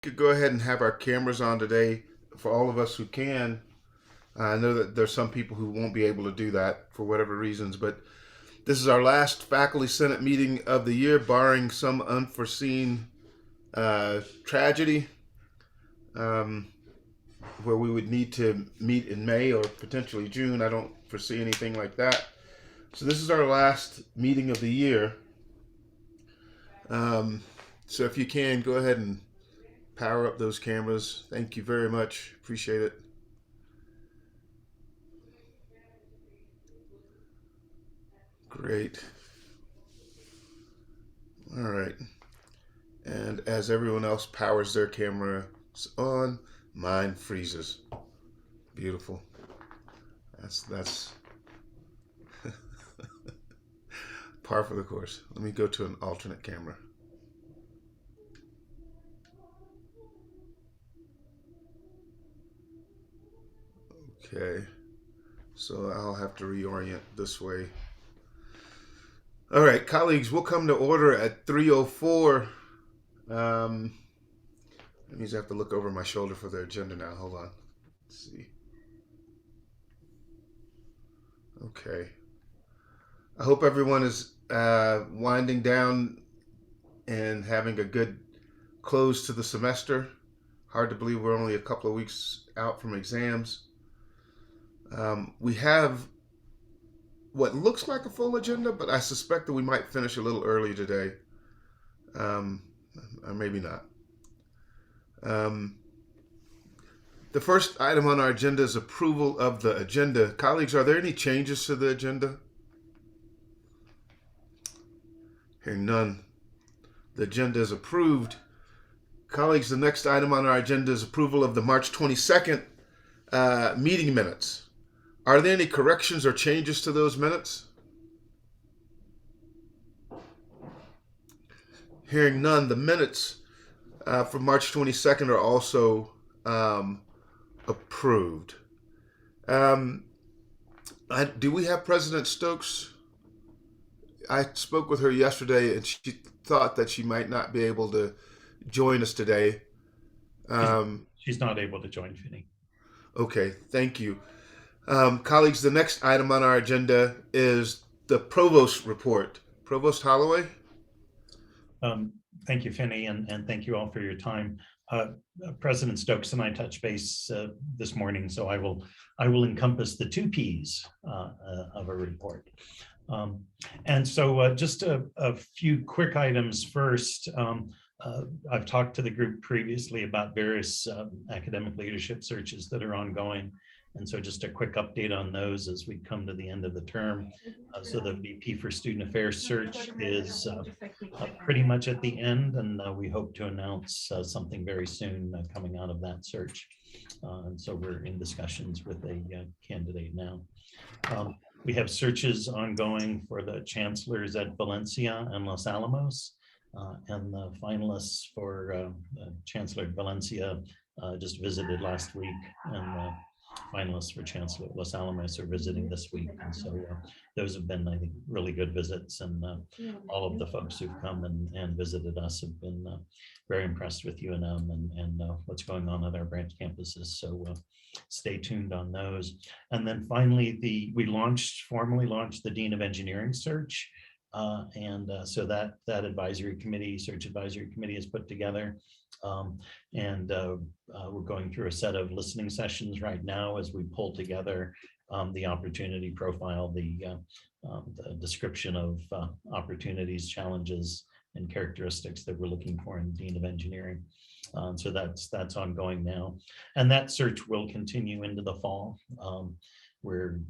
could go ahead and have our cameras on today for all of us who can. I know that there's some people who won't be able to do that for whatever reasons, but this is our last Faculty Senate meeting of the year, barring some unforeseen tragedy um, where we would need to meet in May or potentially June. I don't foresee anything like that. So this is our last meeting of the year. Um, so if you can, go ahead and power up those cameras. Thank you very much. Appreciate it. Great. All right. And as everyone else powers their cameras on, mine freezes. Beautiful. That's par for the course. Let me go to an alternate camera. Okay. So I'll have to reorient this way. All right, colleagues, we'll come to order at 3:04. Um, that means I have to look over my shoulder for the agenda now. Hold on. Let's see. Okay. I hope everyone is winding down and having a good close to the semester. Hard to believe we're only a couple of weeks out from exams. We have what looks like a full agenda, but I suspect that we might finish a little early today. Um, or maybe not. Um, the first item on our agenda is approval of the agenda. Colleagues, are there any changes to the agenda? Hearing none, the agenda is approved. Colleagues, the next item on our agenda is approval of the March 22nd meeting minutes. Are there any corrections or changes to those minutes? Hearing none, the minutes for March 22nd are also approved. Um, do we have President Stokes? I spoke with her yesterday, and she thought that she might not be able to join us today. She's, Um, she's not able to join Finney. okay, thank you. Colleagues, the next item on our agenda is the Provost report. Provost Holloway? Um, Thank you, Finney, and thank you all for your time. President Stokes and I touched base this morning, so I will encompass the two P's of a report. And so just a few quick items first. I've talked to the group previously about various academic leadership searches that are ongoing. And so just a quick update on those as we come to the end of the term. So the VP for Student Affairs search is pretty much at the end, and we hope to announce something very soon coming out of that search. And so we're in discussions with a candidate now. We have searches ongoing for the chancellors at Valencia and Los Alamos. And the finalists for Chancellor at Valencia just visited last week, and the finalists for Chancellor at Los Alamos are visiting this week. And so those have been, I think, really good visits, and all of the folks who've come and visited us have been very impressed with UNM and what's going on at our branch campuses. So stay tuned on those. And then finally, we formally launched the Dean of Engineering search. So that search advisory committee is put together. We're going through a set of listening sessions right now as we pull together the opportunity profile, the description of opportunities, challenges, and characteristics that we're looking for in Dean of Engineering. So that's ongoing now. And that search will continue into the fall. We're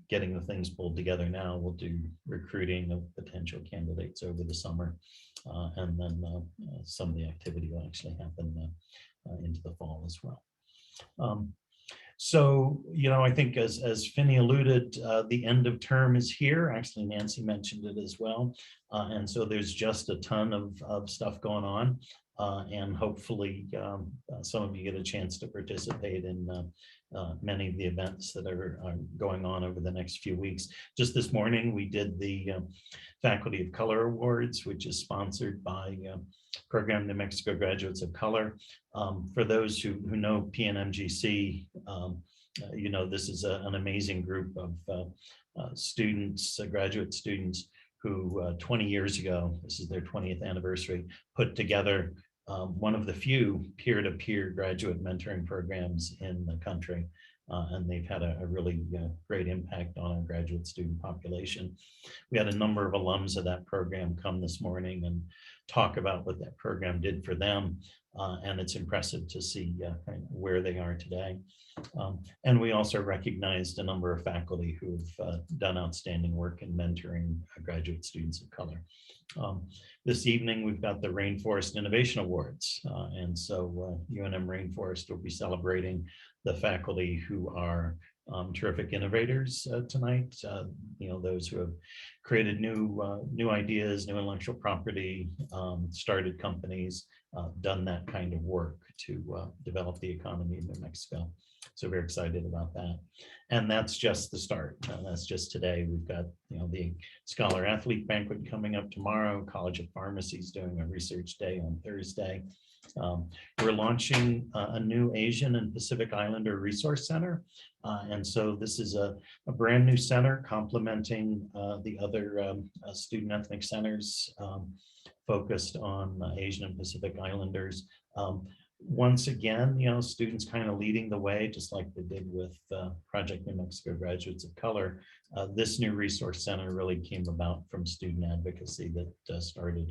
getting the things pulled together now. We'll do recruiting of potential candidates over the summer. And then some of the activity will actually happen into the fall as well. So, I think as Finney alluded, the end of term is here. Actually, Nancy mentioned it as well. And so there's just a ton of stuff going on. And hopefully some of you get a chance to participate in many of the events that are going on over the next few weeks. Just this morning, we did the Faculty of Color Awards, which is sponsored by Program New Mexico Graduates of Color. For those who know PNMGC, you know, this is an amazing group of students, graduate students who 20 years ago, this is their 20th anniversary, put together one of the few peer-to-peer graduate mentoring programs in the country. And they've had a really great impact on our graduate student population. We had a number of alums of that program come this morning and talk about what that program did for them. And it's impressive to see kind of where they are today. And we also recognized a number of faculty who've done outstanding work in mentoring graduate students of color. This evening, we've got the Rainforest Innovation Awards. And so UNM Rainforest will be celebrating the faculty who are terrific innovators tonight. You know, those who have created new ideas, new intellectual property, started companies, done that kind of work to develop the economy in New Mexico. So very excited about that. And that's just the start. That's just today. We've got, you know, the Scholar Athlete Banquet coming up tomorrow. College of Pharmacy is doing a research day on Thursday. We're launching a new Asian and Pacific Islander Resource Center. And so this is a brand new center complementing the other student ethnic centers focused on Asian and Pacific Islanders. Once again, you know, students kind of leading the way, just like they did with Project New Mexico Graduates of Color. This new resource center really came about from student advocacy that started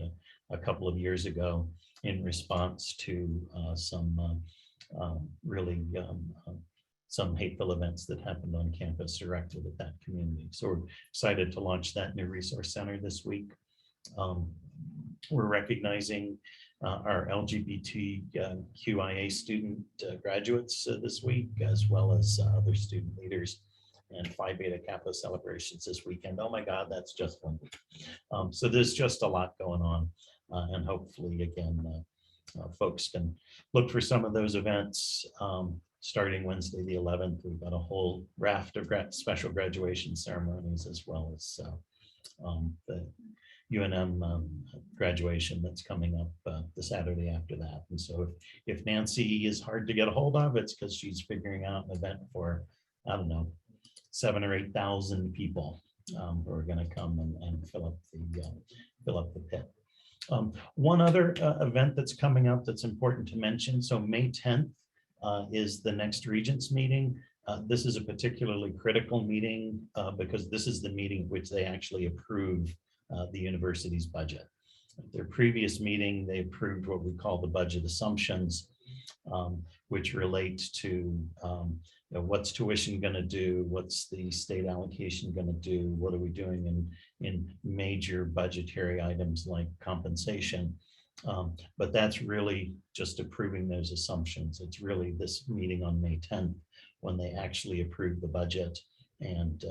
a couple of years ago in response to some hateful events that happened on campus directed at that community. So we're excited to launch that new resource center this week. We're recognizing our LGBTQIA student graduates this week, as well as other student leaders, and Phi Beta Kappa celebrations this weekend. Oh my God, that's just one week. So there's just a lot going on, and hopefully, again, folks can look for some of those events. Starting Wednesday the 11th, we've got a whole raft of special graduation ceremonies, as well as the UNM graduation that's coming up the Saturday after that. And so if Nancy is hard to get a hold of, it's because she's figuring out an event for, I don't know, 7,000 or 8,000 people who are going to come and fill up the pit. One other event that's coming up that's important to mention. So May 10th is the next Regents meeting. This is a particularly critical meeting because this is the meeting which they actually approve the university's budget. At their previous meeting, they approved what we call the budget assumptions, which relate to you know, what's tuition going to do, what's the state allocation going to do, what are we doing in major budgetary items like compensation. But that's really just approving those assumptions. It's really this meeting on May 10th when they actually approve the budget, and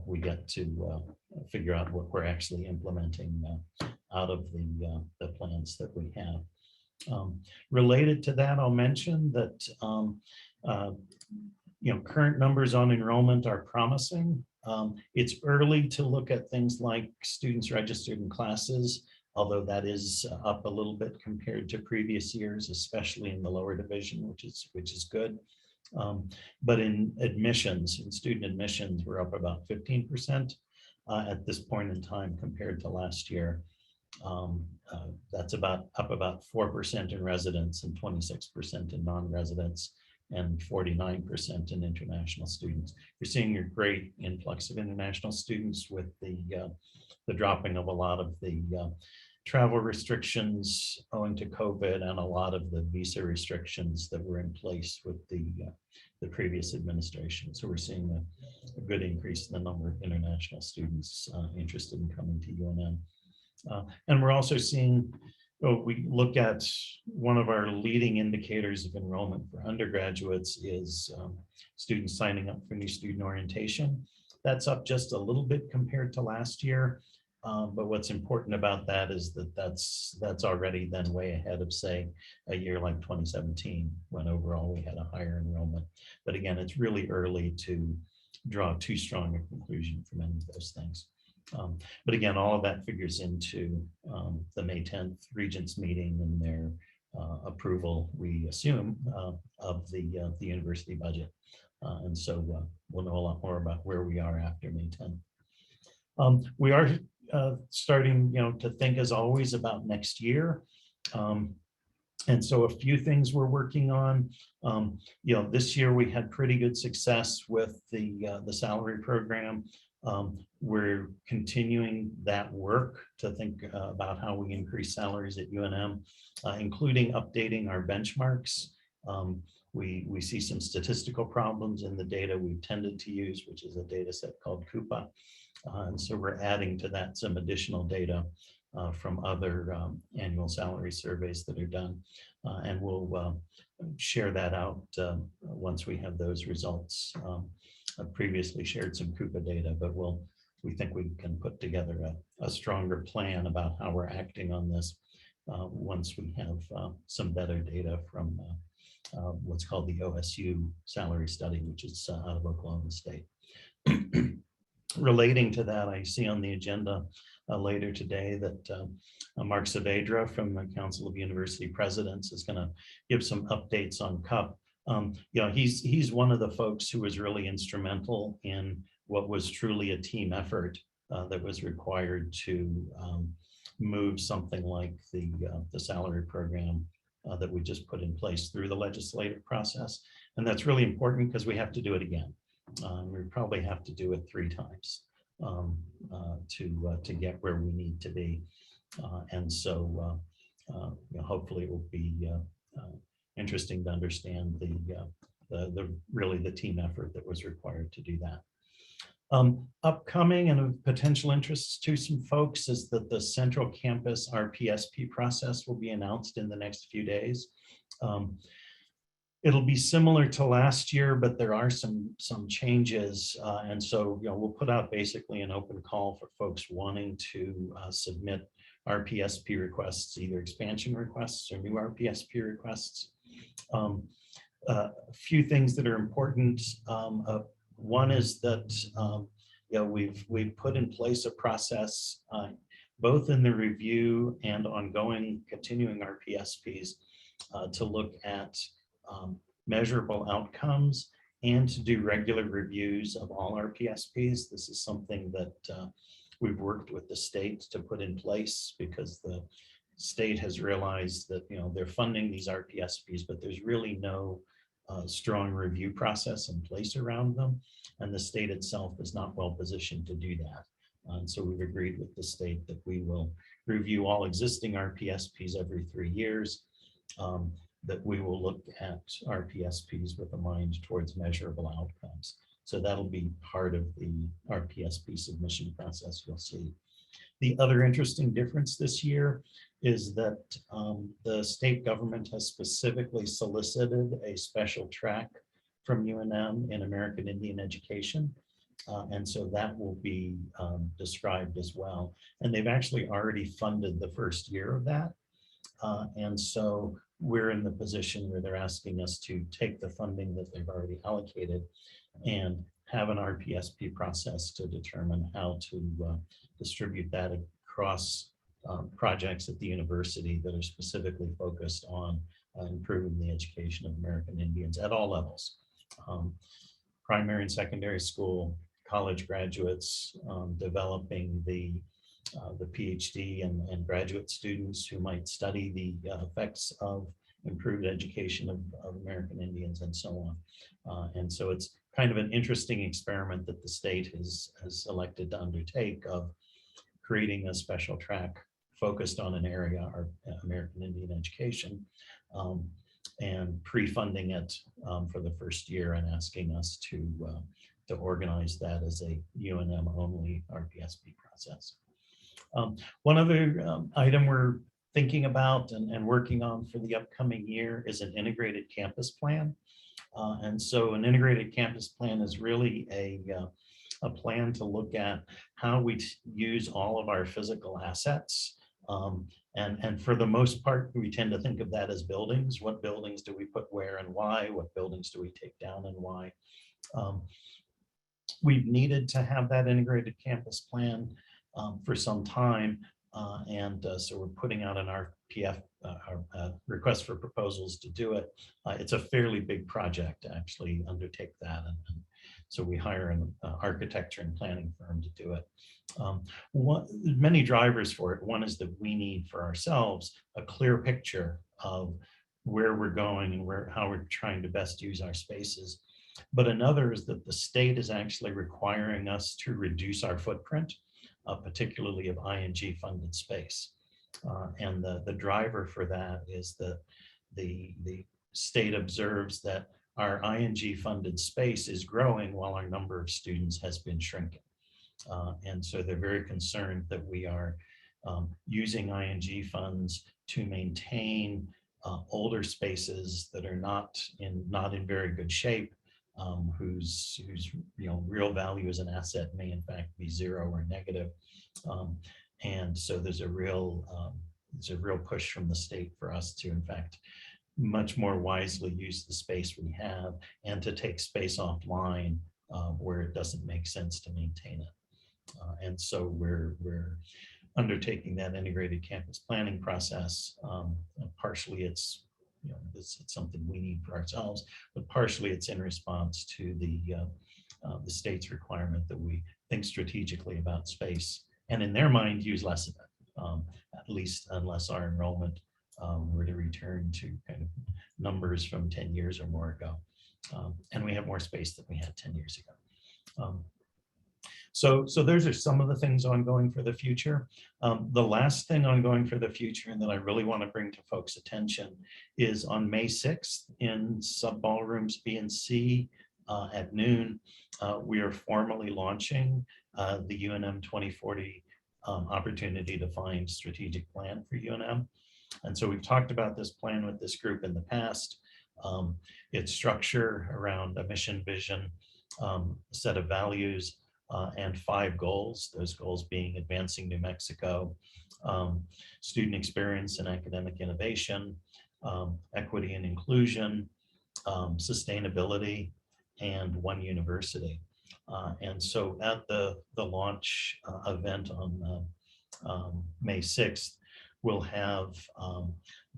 we get to figure out what we're actually implementing out of the plans that we have. Related to that, I'll mention that you know, current numbers on enrollment are promising. It's early to look at things like students registered in classes, although that is up a little bit compared to previous years, especially in the lower division, which is good. But in admissions, in student admissions, we're up about 15% at this point in time compared to last year. That's up about 4% in residents and 26% in non-residents and 49% in international students. You're seeing a great influx of international students with the dropping of a lot of the travel restrictions owing to COVID and a lot of the visa restrictions that were in place with the previous administration. So we're seeing a good increase in the number of international students interested in coming to UNM. And we're also seeing, we look at one of our leading indicators of enrollment for undergraduates is students signing up for new student orientation. That's up just a little bit compared to last year. But what's important about that is that that's already then way ahead of, say, a year like 2017, when overall we had a higher enrollment. But again, it's really early to draw too strong a conclusion from any of those things. But again, all of that figures into the May 10th Regents meeting and their approval, we assume, of the university budget. And so we'll know a lot more about where we are after May 10th. We are starting, to think, as always, about next year. And so a few things we're working on. This year we had pretty good success with the salary program. We're continuing that work to think about how we increase salaries at UNM, including updating our benchmarks. We see some statistical problems in the data we've tended to use, which is a data set called Coupa. And so we're adding to that some additional data from other annual salary surveys that are done. And we'll share that out once we have those results. I've previously shared some Coupa data, but we think we can put together a stronger plan about how we're acting on this once we have some better data from what's called the OSU salary study, which is out of Oklahoma State. Relating to that, I see on the agenda later today that Mark Saavedra from the Council of University Presidents is going to give some updates on CUP. He's one of the folks who was really instrumental in what was truly a team effort that was required to move something like the salary program that we just put in place through the legislative process. And that's really important because we have to do it again. We probably have to do it 3 times to get where we need to be. And so hopefully it will be interesting to understand the team effort that was required to do that. Upcoming and of potential interest to some folks is that the Central Campus RPSP process will be announced in the next few days. It'll be similar to last year, but there are some changes. And so we'll put out basically an open call for folks wanting to submit RPSP requests, either expansion requests or new RPSP requests. A few things that are important. One is that we've put in place a process both in the review and ongoing continuing RPSPs to look at measurable outcomes and to do regular reviews of all RPSPs. This is something that we've worked with the state to put in place because the state has realized that they're funding these RPSPs, but there's really no strong review process in place around them, and the state itself is not well positioned to do that. And so we've agreed with the state that we will review all existing RPSPs every 3 years, that we will look at RPSPs with a mind towards measurable outcomes. So that'll be part of the RPSP submission process, you'll see. The other interesting difference this year is that the state government has specifically solicited a special track from UNM in American Indian education. And so that will be described as well. And they've actually already funded the first year of that. And so we're in the position where they're asking us to take the funding that they've already allocated and have an RPSP process to determine how to distribute that across projects at the university that are specifically focused on improving the education of American Indians at all levels. Primary and secondary school, college graduates, developing the PhD and graduate students who might study the effects of improved education of American Indians and so on. And so it's kind of an interesting experiment that the state has elected to undertake of creating a special track focused on an area, our American Indian education, and pre-funding it for the first year and asking us to organize that as a UNM only RPSP process. One other item we're thinking about and working on for the upcoming year is an integrated campus plan. And so an integrated campus plan is really a plan to look at how we use all of our physical assets. And for the most part, we tend to think of that as buildings. What buildings do we put where and why? What buildings do we take down and why? We've needed to have that integrated campus plan for some time. So we're putting out an RPF, request for proposals to do it. It's a fairly big project to actually undertake that. And so we hire an architecture and planning firm to do it. Many drivers for it. One is that we need for ourselves a clear picture of where we're going and how we're trying to best use our spaces. But another is that the state is actually requiring us to reduce our footprint, particularly of ING funded space. And the driver for that is that the state observes that our ING funded space is growing while our number of students has been shrinking. And so they're very concerned that we are using ING funds to maintain older spaces that are not in very good shape, whose real value as an asset may in fact be zero or negative. And so there's a real push from the state for us to in fact much more wisely use the space we have and to take space offline where it doesn't make sense to maintain it. And so we're undertaking that integrated campus planning process. Partially it's something we need for ourselves, but partially it's in response to the state's requirement that we think strategically about space and in their mind use less of it, at least unless our enrollment were to return to kind of numbers from 10 years or more ago. And we have more space than we had 10 years ago. So those are some of the things ongoing for the future. The last thing ongoing for the future and that I really want to bring to folks' attention is on May 6th in sub ballrooms B and C at noon, we are formally launching the UNM 2040 Opportunity Defined Strategic Plan for UNM. And so we've talked about this plan with this group in the past. Its structure around a mission, vision, a set of values, and 5 goals, those goals being advancing New Mexico, student experience and academic innovation, equity and inclusion, sustainability, and one university. And so at the launch event on May 6th, we'll have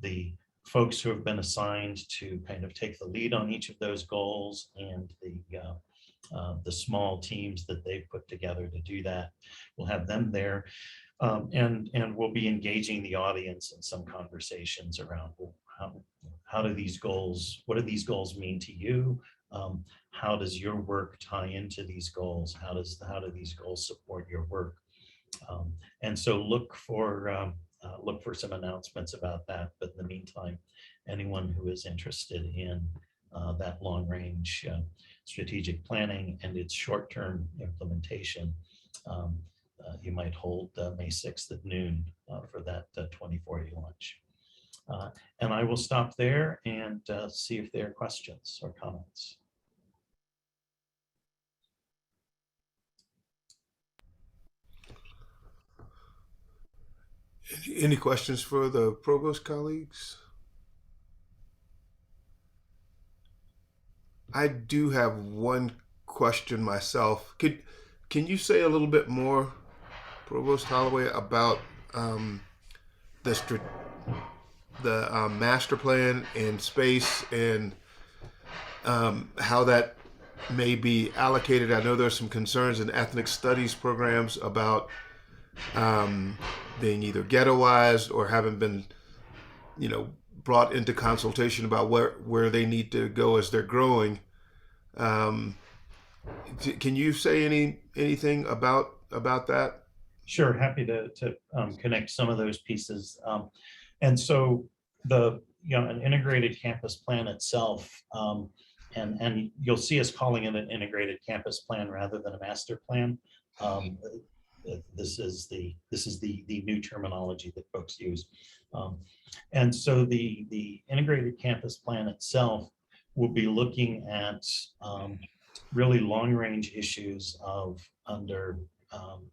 the folks who have been assigned to kind of take the lead on each of those goals and the small teams that they've put together to do that. We'll have them there, and we'll be engaging the audience in some conversations around how do these goals, what do these goals mean to you? How does your work tie into these goals? How do these goals support your work? And so look for some announcements about that. But in the meantime, anyone who is interested in that long range strategic planning and its short-term implementation, you might hold May 6th at noon for that 2040 launch. And I will stop there and see if there are questions or comments. Any questions for the provost colleagues? I do have one question myself. Can you say a little bit more, Provost Holloway, about the master plan and space and how that may be allocated? I know there's some concerns in ethnic studies programs about being either ghettoized or haven't been, brought into consultation about where they need to go as they're growing. Can you say anything about that? Sure, happy to connect some of those pieces. And so an integrated campus plan itself, and you'll see us calling it an integrated campus plan rather than a master plan. This is the new terminology that folks use. And so the integrated campus plan itself will be looking at really long-range issues of under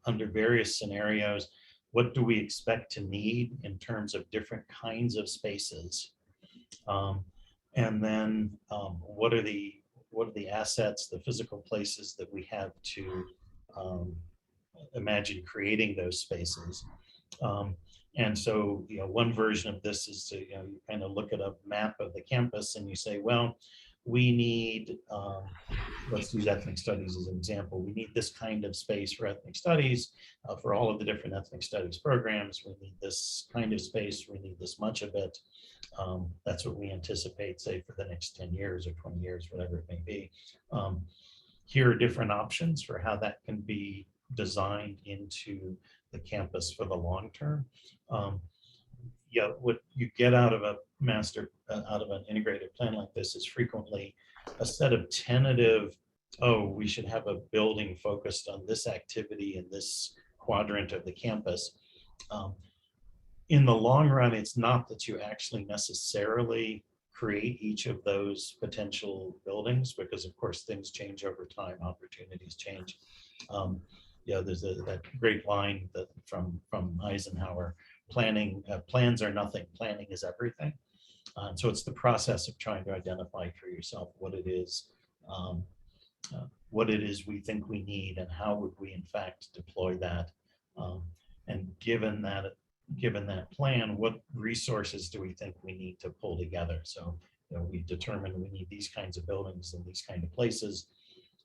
various scenarios, what do we expect to need in terms of different kinds of spaces? Um, and then what are the assets, the physical places that we have to um, imagine creating those spaces? Um, and so, one version of this is to, you kind of look at a map of the campus and you say, well, we need, let's use ethnic studies as an example. We need this kind of space for ethnic studies, for all of the different ethnic studies programs. We need this kind of space. We need this much of it. That's what we anticipate, say, for the next 10 years or 20 years, whatever it may be. Here are different options for how that can be designed into the campus for the long term. Yeah, what you get out of a out of an integrated plan like this is frequently a set of tentative, oh, we should have a building focused on this activity in this quadrant of the campus. In the long run, it's not that you actually necessarily create each of those potential buildings, because of course things change over time, opportunities change. There's that great line that from Eisenhower, plans are nothing, planning is everything. So it's the process of trying to identify for yourself what it is we think we need, and how would we in fact deploy that. And given that plan, what resources do we think we need to pull together? So, we determined we need these kinds of buildings in these kind of places.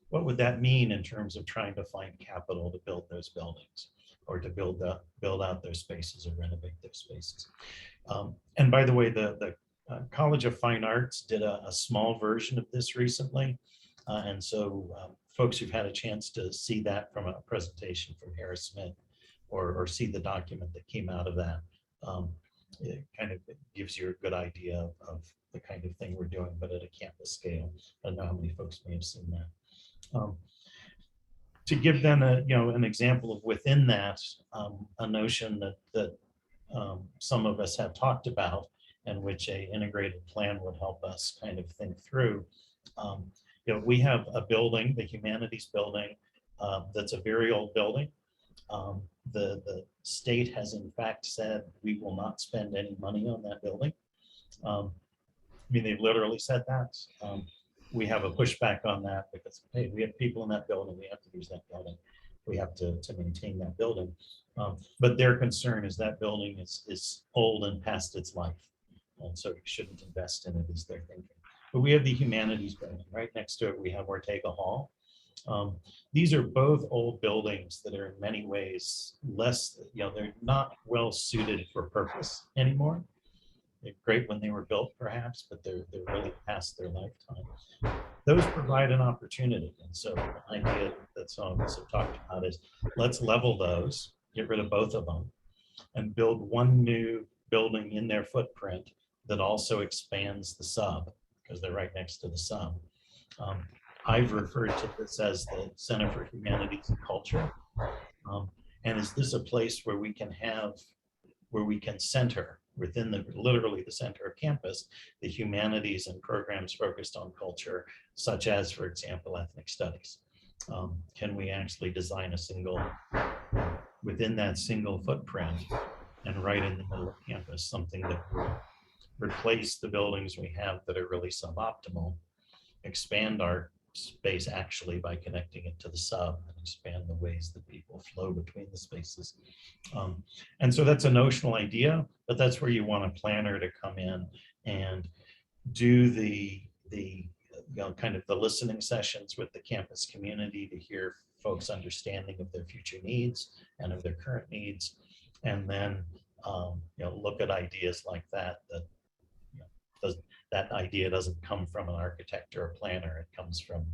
What would that mean in terms of trying to find capital to build those buildings, or to build out those spaces, or renovate those spaces? And by the way, the College of Fine Arts did a small version of this recently. And so folks who've had a chance to see that from a presentation from Harris Smith, or see the document that came out of that, it kind of gives you a good idea of the kind of thing we're doing, but at a campus scale. I don't know how many folks may have seen that. To give them an example of within that, a notion that some of us have talked about, and which a integrated plan would help us kind of think through. We have a building, the humanities building, that's a very old building. The state has in fact said we will not spend any money on that building. They've literally said that. We have a pushback on that because, hey, we have people in that building, we have to use that building. We have to maintain that building. But their concern is that building is old and past its life. And so you shouldn't invest in it, is their thinking. But we have the humanities building. Right next to it, we have Ortega Hall. These are both old buildings that are in many ways less, they're not well suited for purpose anymore. They're great when they were built, perhaps, but they're really past their lifetime. Those provide an opportunity. And so the idea that some of us have talked about is, let's level those, get rid of both of them, and build one new building in their footprint that also expands the sub, because they're right next to the sub. I've referred to this as the Center for Humanities and Culture. And is this a place where we can center within literally the center of campus, the humanities and programs focused on culture, such as, for example, ethnic studies? Can we actually design within that single footprint, and right in the middle of campus, something that will replace the buildings we have that are really suboptimal, expand our space actually by connecting it to the sub, and expand the ways that people flow between the spaces. And so that's a notional idea, but that's where you want a planner to come in and do the kind of the listening sessions with the campus community to hear folks' understanding of their future needs and of their current needs, and then look at ideas like that. That idea doesn't come from an architect or a planner. It comes from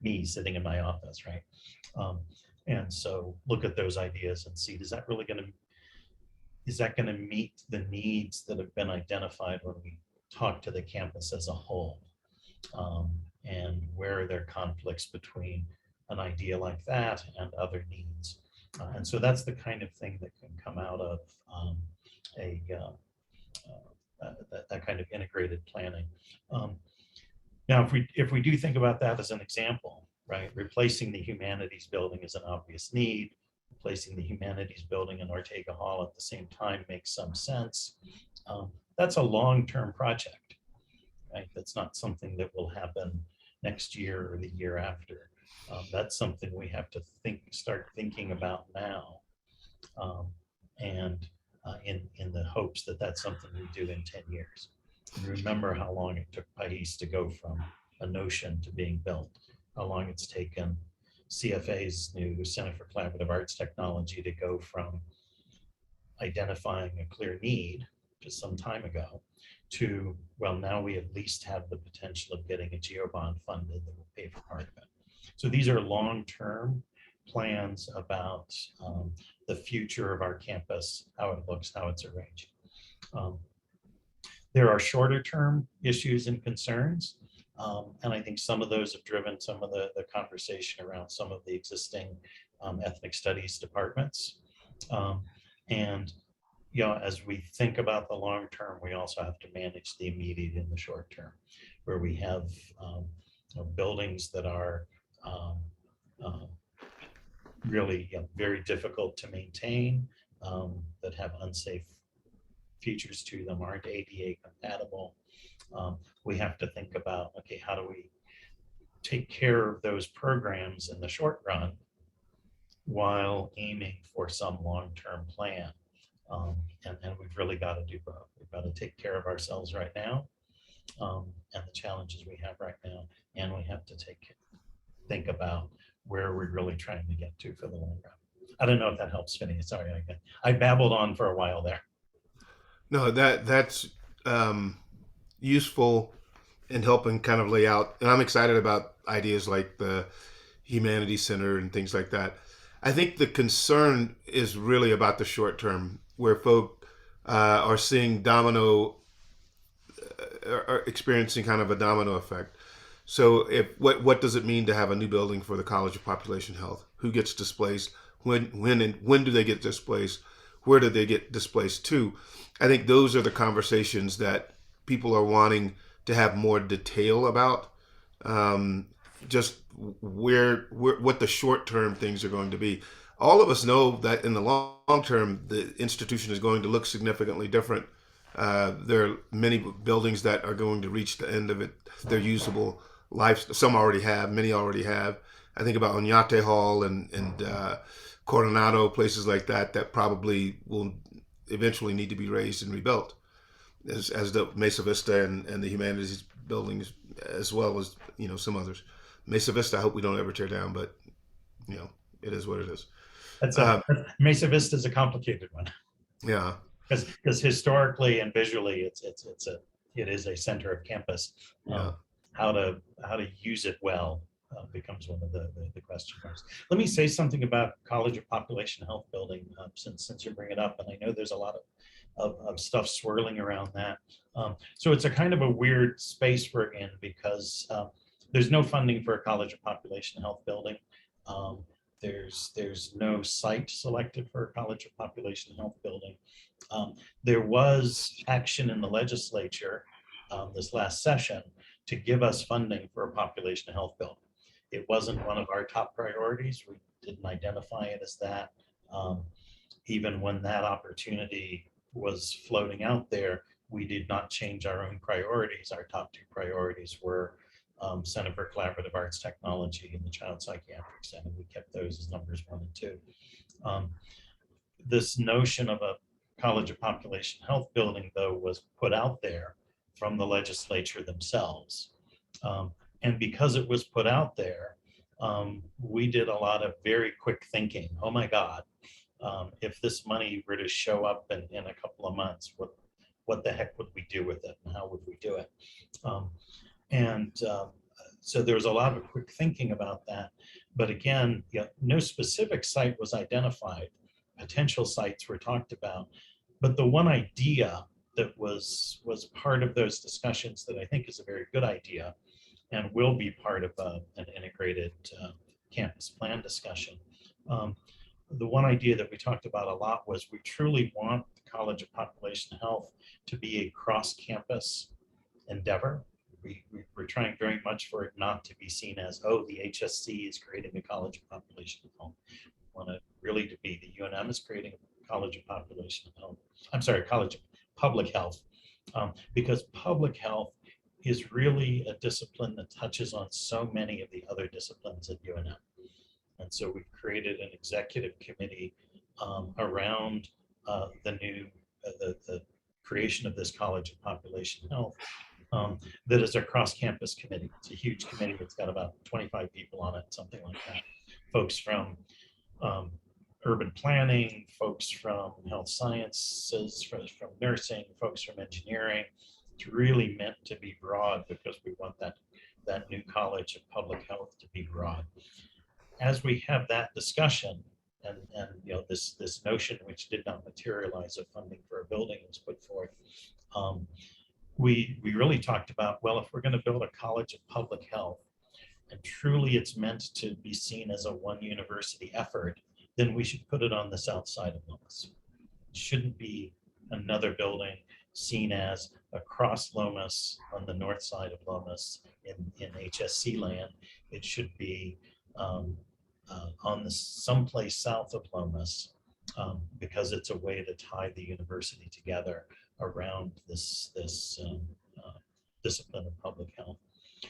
me sitting in my office, right? And so look at those ideas and see, is that going to meet the needs that have been identified when we talk to the campus as a whole? And where are there conflicts between an idea like that and other needs? And so that's the kind of thing that can come out of that kind of integrated planning. Now, if we do think about that as an example, right? Replacing the humanities building is an obvious need. Replacing the humanities building in Ortega Hall at the same time makes some sense. That's a long-term project, right? That's not something that will happen next year or the year after. That's something we have to start thinking about now, um, and in the hopes that that's something we do in 10 years. And remember how long it took Pais to go from a notion to being built, how long it's taken CFA's new Center for Collaborative Arts Technology to go from identifying a clear need just some time ago to, well, now we at least have the potential of getting a GeoBond funded that will pay for part of it. So these are long-term plans about the future of our campus, how it looks, how it's arranged. There are shorter term issues and concerns. And I think some of those have driven some of the conversation around some of the existing ethnic studies departments. And you know, as we think about the long term, we also have to manage the immediate and the short term, where we have buildings that are really very difficult to maintain, that have unsafe features to them, aren't ADA compatible. We have to think about, okay, how do we take care of those programs in the short run while aiming for some long-term plan? And we've really got to do both. We've got to take care of ourselves right now, and the challenges we have right now, and we have to think about where we're really trying to get to for the long run. I don't know if that helps, Finney. Sorry, I babbled on for a while there. No, that's useful in helping kind of lay out. And I'm excited about ideas like the Humanities Center and things like that. I think the concern is really about the short term, where folk are seeing are experiencing kind of a domino effect. So, what does it mean to have a new building for the College of Population Health? Who gets displaced? When do they get displaced? Where do they get displaced to? I think those are the conversations that people are wanting to have more detail about. Just what the short term things are going to be. All of us know that in the long term, the institution is going to look significantly different. There are many buildings that are going to reach the end of their usable life. Some already have, many already have. I think about Oñate Hall and Coronado, places like that probably will eventually need to be raised and rebuilt, as the Mesa Vista and the Humanities buildings, as well as some others. Mesa Vista, I hope we don't ever tear down, but it is what it is. Mesa Vista is a complicated one. Yeah, because historically and visually, it is a center of campus. Yeah. How to use it well becomes one of the question marks. Let me say something about College of Population Health building, since you bring it up, and I know there's a lot of stuff swirling around that. So it's a kind of a weird space we're in, because there's no funding for a College of Population Health building. There's no site selected for a College of Population Health building. There was action in the legislature this last session to give us funding for a population health building. It wasn't one of our top priorities. We didn't identify it as that. Even when that opportunity was floating out there, we did not change our own priorities. Our top two priorities were Center for Collaborative Arts Technology and the Child Psychiatric Center. We kept those as numbers 1 and 2. This notion of a College of Population Health building, though, was put out there from the legislature themselves. And because it was put out there, we did a lot of very quick thinking. Oh my God, if this money were to show up in a couple of months, what the heck would we do with it, and how would we do it? So there was a lot of quick thinking about that. But again, no specific site was identified. Potential sites were talked about. But the one idea that was part of those discussions that I think is a very good idea and will be part of an integrated campus plan discussion. The one idea that we talked about a lot was we truly want the College of Population Health to be a cross-campus endeavor. we're trying very much for it not to be seen as, oh, the HSC is creating a college of population of health. We want it really to be the UNM is creating a college of population of health. I'm sorry, college of public health, because public health is really a discipline that touches on so many of the other disciplines at UNM. And so we've created an executive committee around the creation of this College of Population Health that is a cross-campus committee. It's a huge committee. It's got about 25 people on it, something like that. Folks from urban planning, folks from health sciences, from nursing, folks from engineering. It's really meant to be broad because we want that new College of Public Health to be broad. As we have that discussion, and this notion which did not materialize of funding for a building was put forth, we really talked about, well, if we're going to build a College of Public Health and truly it's meant to be seen as a one university effort, then we should put it on the south side of Lomas. It shouldn't be another building seen as across Lomas on the north side of Lomas in HSC land. It should be on the someplace south of Lomas, because it's a way to tie the university together around this discipline of public health.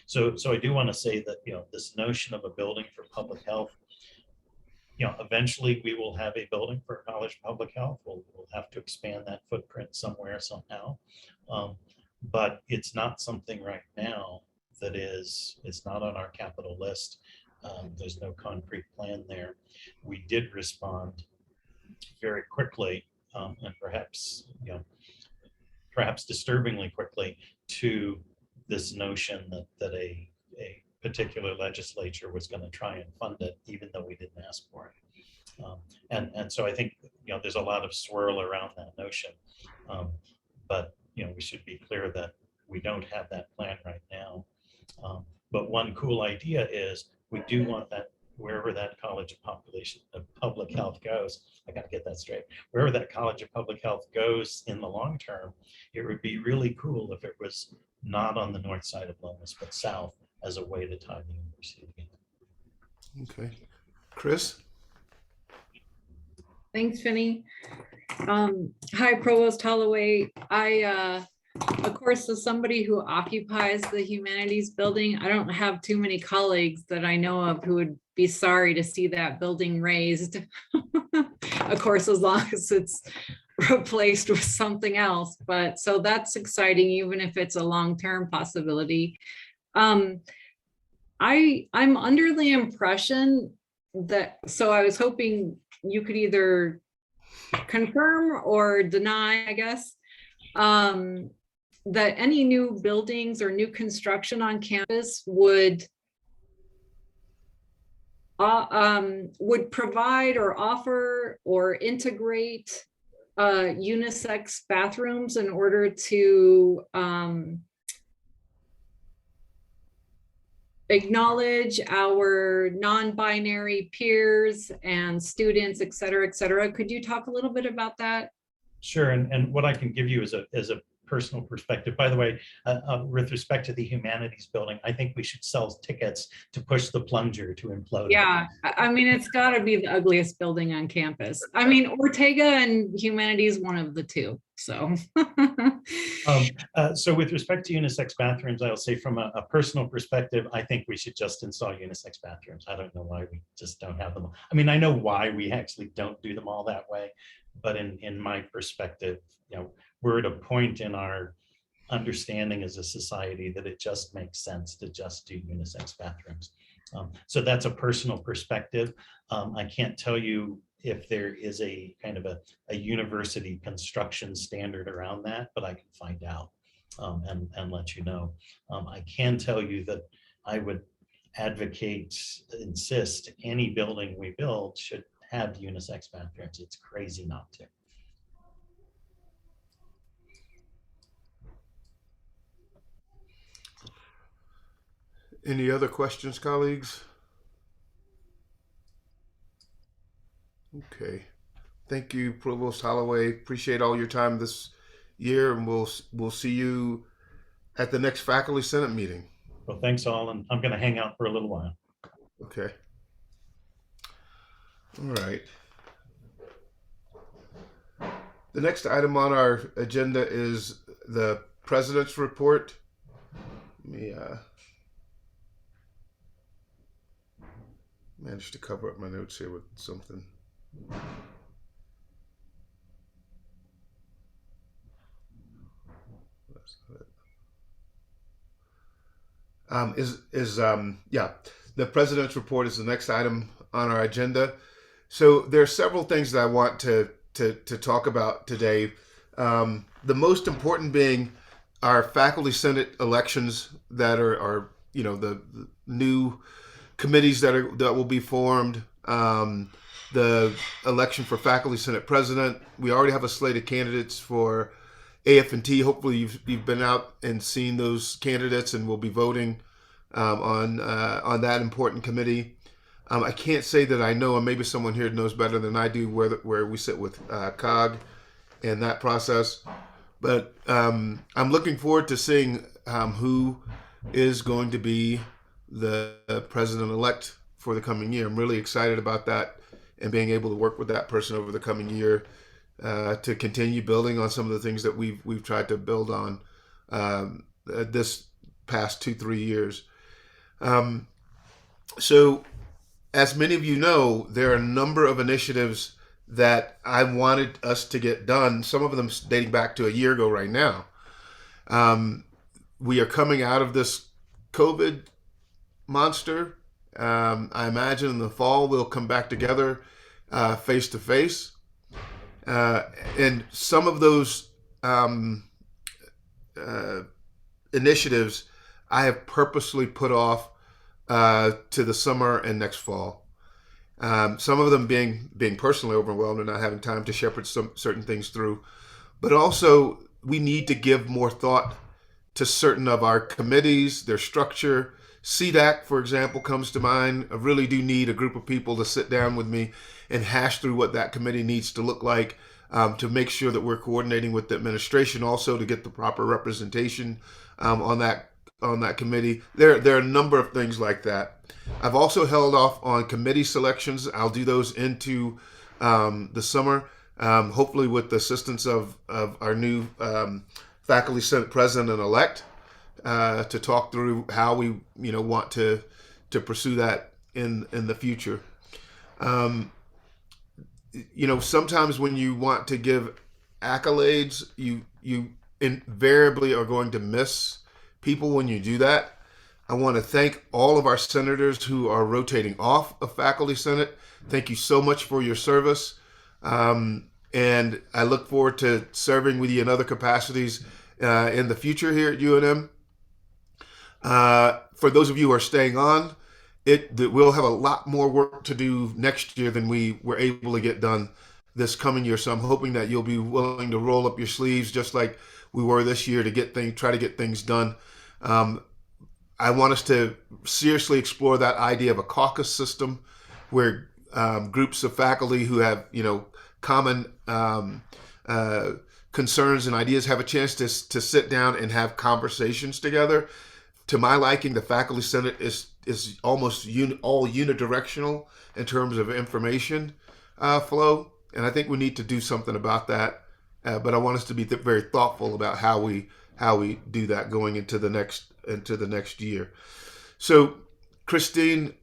So I do want to say that this notion of a building for public health, eventually we will have a building for College of Public Health. We'll have to expand that footprint somewhere somehow, but it's not something right now that it's not on our capital list. There's no concrete plan there. We did respond very quickly, and perhaps disturbingly quickly, to this notion that a particular legislature was going to try and fund it, even though we didn't ask for it. And so I think there's a lot of swirl around that notion, but we should be clear that we don't have that plan right now. But one cool idea is we do want that wherever that College of Public Health goes. I got to get that straight. Wherever that College of Public Health goes in the long term, it would be really cool if it was not on the north side of Lomas, but south, as a way to tie the university together. Okay. Chris? Thanks, Finney. Hi, Provost Holloway. I, of course, as somebody who occupies the humanities building, I don't have too many colleagues that I know of who would be sorry to see that building raised. Of course, as long as it's replaced with something else. But so that's exciting, even if it's a long-term possibility. I'm under the impression that, so I was hoping you could either confirm or deny, I guess, that any new buildings or new construction on campus would provide or offer or integrate unisex bathrooms in order to acknowledge our non-binary peers and students, et cetera, et cetera. Could you talk a little bit about that? Sure, and what I can give you is a personal perspective. By the way, with respect to the humanities building, I think we should sell tickets to push the plunger to implode. Yeah, I mean, it's got to be the ugliest building on campus. I mean, Ortega and humanities, one of the two. So, so with respect to unisex bathrooms, I'll say from a personal perspective, I think we should just install unisex bathrooms. I don't know why we just don't have them. I mean, I know why we actually don't do them all that way, but in my perspective, we're at a point in our understanding as a society that it just makes sense to just do unisex bathrooms. So that's a personal perspective. I can't tell you if there is a kind of a university construction standard around that, but I can find out and let you know. I can tell you that I would insist any building we build should have unisex bathrooms. It's crazy not to. Any other questions, colleagues? Okay. Thank you, Provost Holloway. Appreciate all your time this year, and we'll see you at the next Faculty Senate meeting. Well, thanks all, and I'm going to hang out for a little while. Okay. All right. The next item on our agenda is the president's report. Let me manage to cover up my notes here with something. The president's report is the next item on our agenda. So there are several things that I want to talk about today. The most important being our faculty senate elections that are the new committees that will be formed. The election for faculty senate president. We already have a slate of candidates for AF&T. Hopefully you've been out and seen those candidates and will be voting on that important committee. I can't say that I know, and maybe someone here knows better than I do where we sit with COG in that process. But I'm looking forward to seeing who is going to be the president-elect for the coming year. I'm really excited about that and being able to work with that person over the coming year to continue building on some of the things that we've tried to build on this past 2-3 years. So, as many of you know, there are a number of initiatives that I wanted us to get done, some of them dating back to a year ago right now. We are coming out of this COVID monster. I imagine in the fall we'll come back together face to face. And some of those initiatives I have purposely put off to the summer and next fall. Some of them being personally overwhelmed and not having time to shepherd some certain things through. But also, we need to give more thought to certain of our committees, their structure. CDAC, for example, comes to mind. I really do need a group of people to sit down with me and hash through what that committee needs to look like, to make sure that we're coordinating with the administration also to get the proper representation on that committee. There are a number of things like that. I've also held off on committee selections. I'll do those into the summer, hopefully with the assistance of our new faculty senate president-elect to talk through how we want to pursue that in the future. Sometimes when you want to give accolades, you invariably are going to miss people when you do that. I want to thank all of our senators who are rotating off of Faculty Senate. Thank you so much for your service. And I look forward to serving with you in other capacities in the future here at UNM. For those of you who are staying on, we'll have a lot more work to do next year than we were able to get done this coming year. So I'm hoping that you'll be willing to roll up your sleeves just like we were this year to try to get things done. I want us to seriously explore that idea of a caucus system where groups of faculty who have, common concerns and ideas have a chance to sit down and have conversations together. To my liking, the Faculty Senate is almost all unidirectional in terms of information flow, and I think we need to do something about that. But I want us to be very thoughtful about how we do that going into the next year. So, Christine,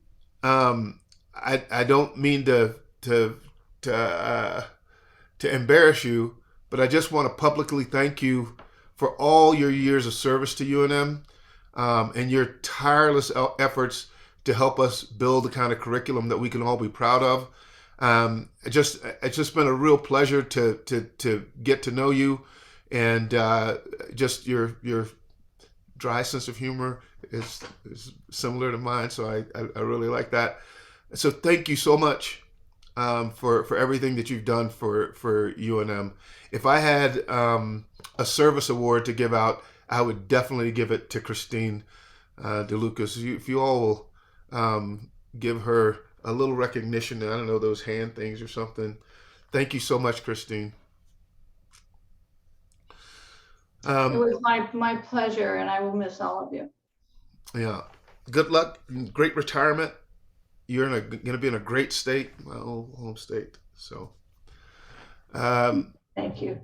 I don't mean to embarrass you, but I just want to publicly thank you for all your years of service to UNM and your tireless efforts to help us build the kind of curriculum that we can all be proud of. It's just been a real pleasure to get to know you, and just your dry sense of humor is similar to mine, so I really like that. So thank you so much for everything that you've done for UNM. If I had a service award to give out, I would definitely give it to Christine DeLucas. If you all will give her a little recognition, I don't know, those hand things or something. Thank you so much, Christine. It Um, was my pleasure, and I will miss all of you. yeah. Good luck. Great retirement. You're going to be in a great state, my old home state. So, um, Thank you.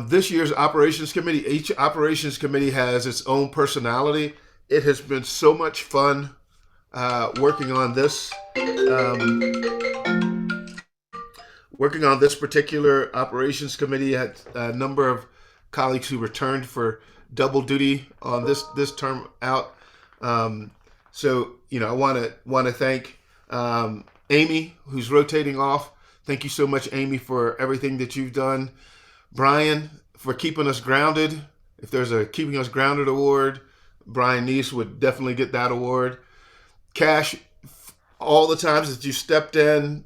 this year's operations committee, each operations committee has its own personality. It has been so much fun working on this. Working on this particular operations committee, had a number of colleagues who returned for double duty on this term out. So I want to thank Amy, who's rotating off. Thank you so much, Amy, for everything that you've done. Brian, for keeping us grounded. If there's a Keeping Us Grounded award, Brian Neese would definitely get that award. Cash, all the times that you stepped in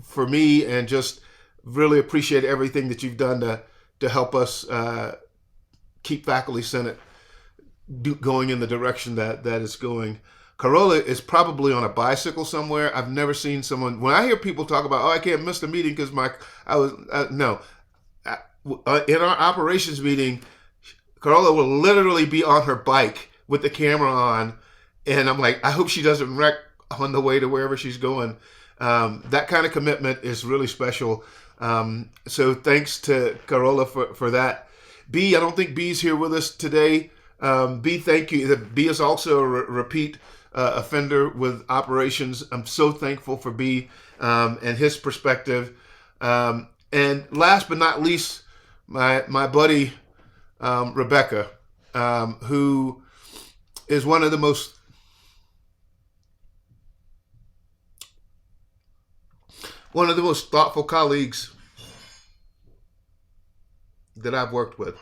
for me, and just really appreciate everything that you've done to help us keep Faculty Senate going in the direction that is going. Carola is probably on a bicycle somewhere. I've never seen someone, when I hear people talk about, oh, I can't miss the meeting because no. In our operations meeting, Carola will literally be on her bike with the camera on, and I'm like, I hope she doesn't wreck on the way to wherever she's going. That kind of commitment is really special. So thanks to Carola for that. B, I don't think B's here with us today. B, thank you. B is also a repeat offender with operations. I'm so thankful for B and his perspective. And last but not least, my buddy Rebecca, who is one of the most thoughtful colleagues that I've worked with.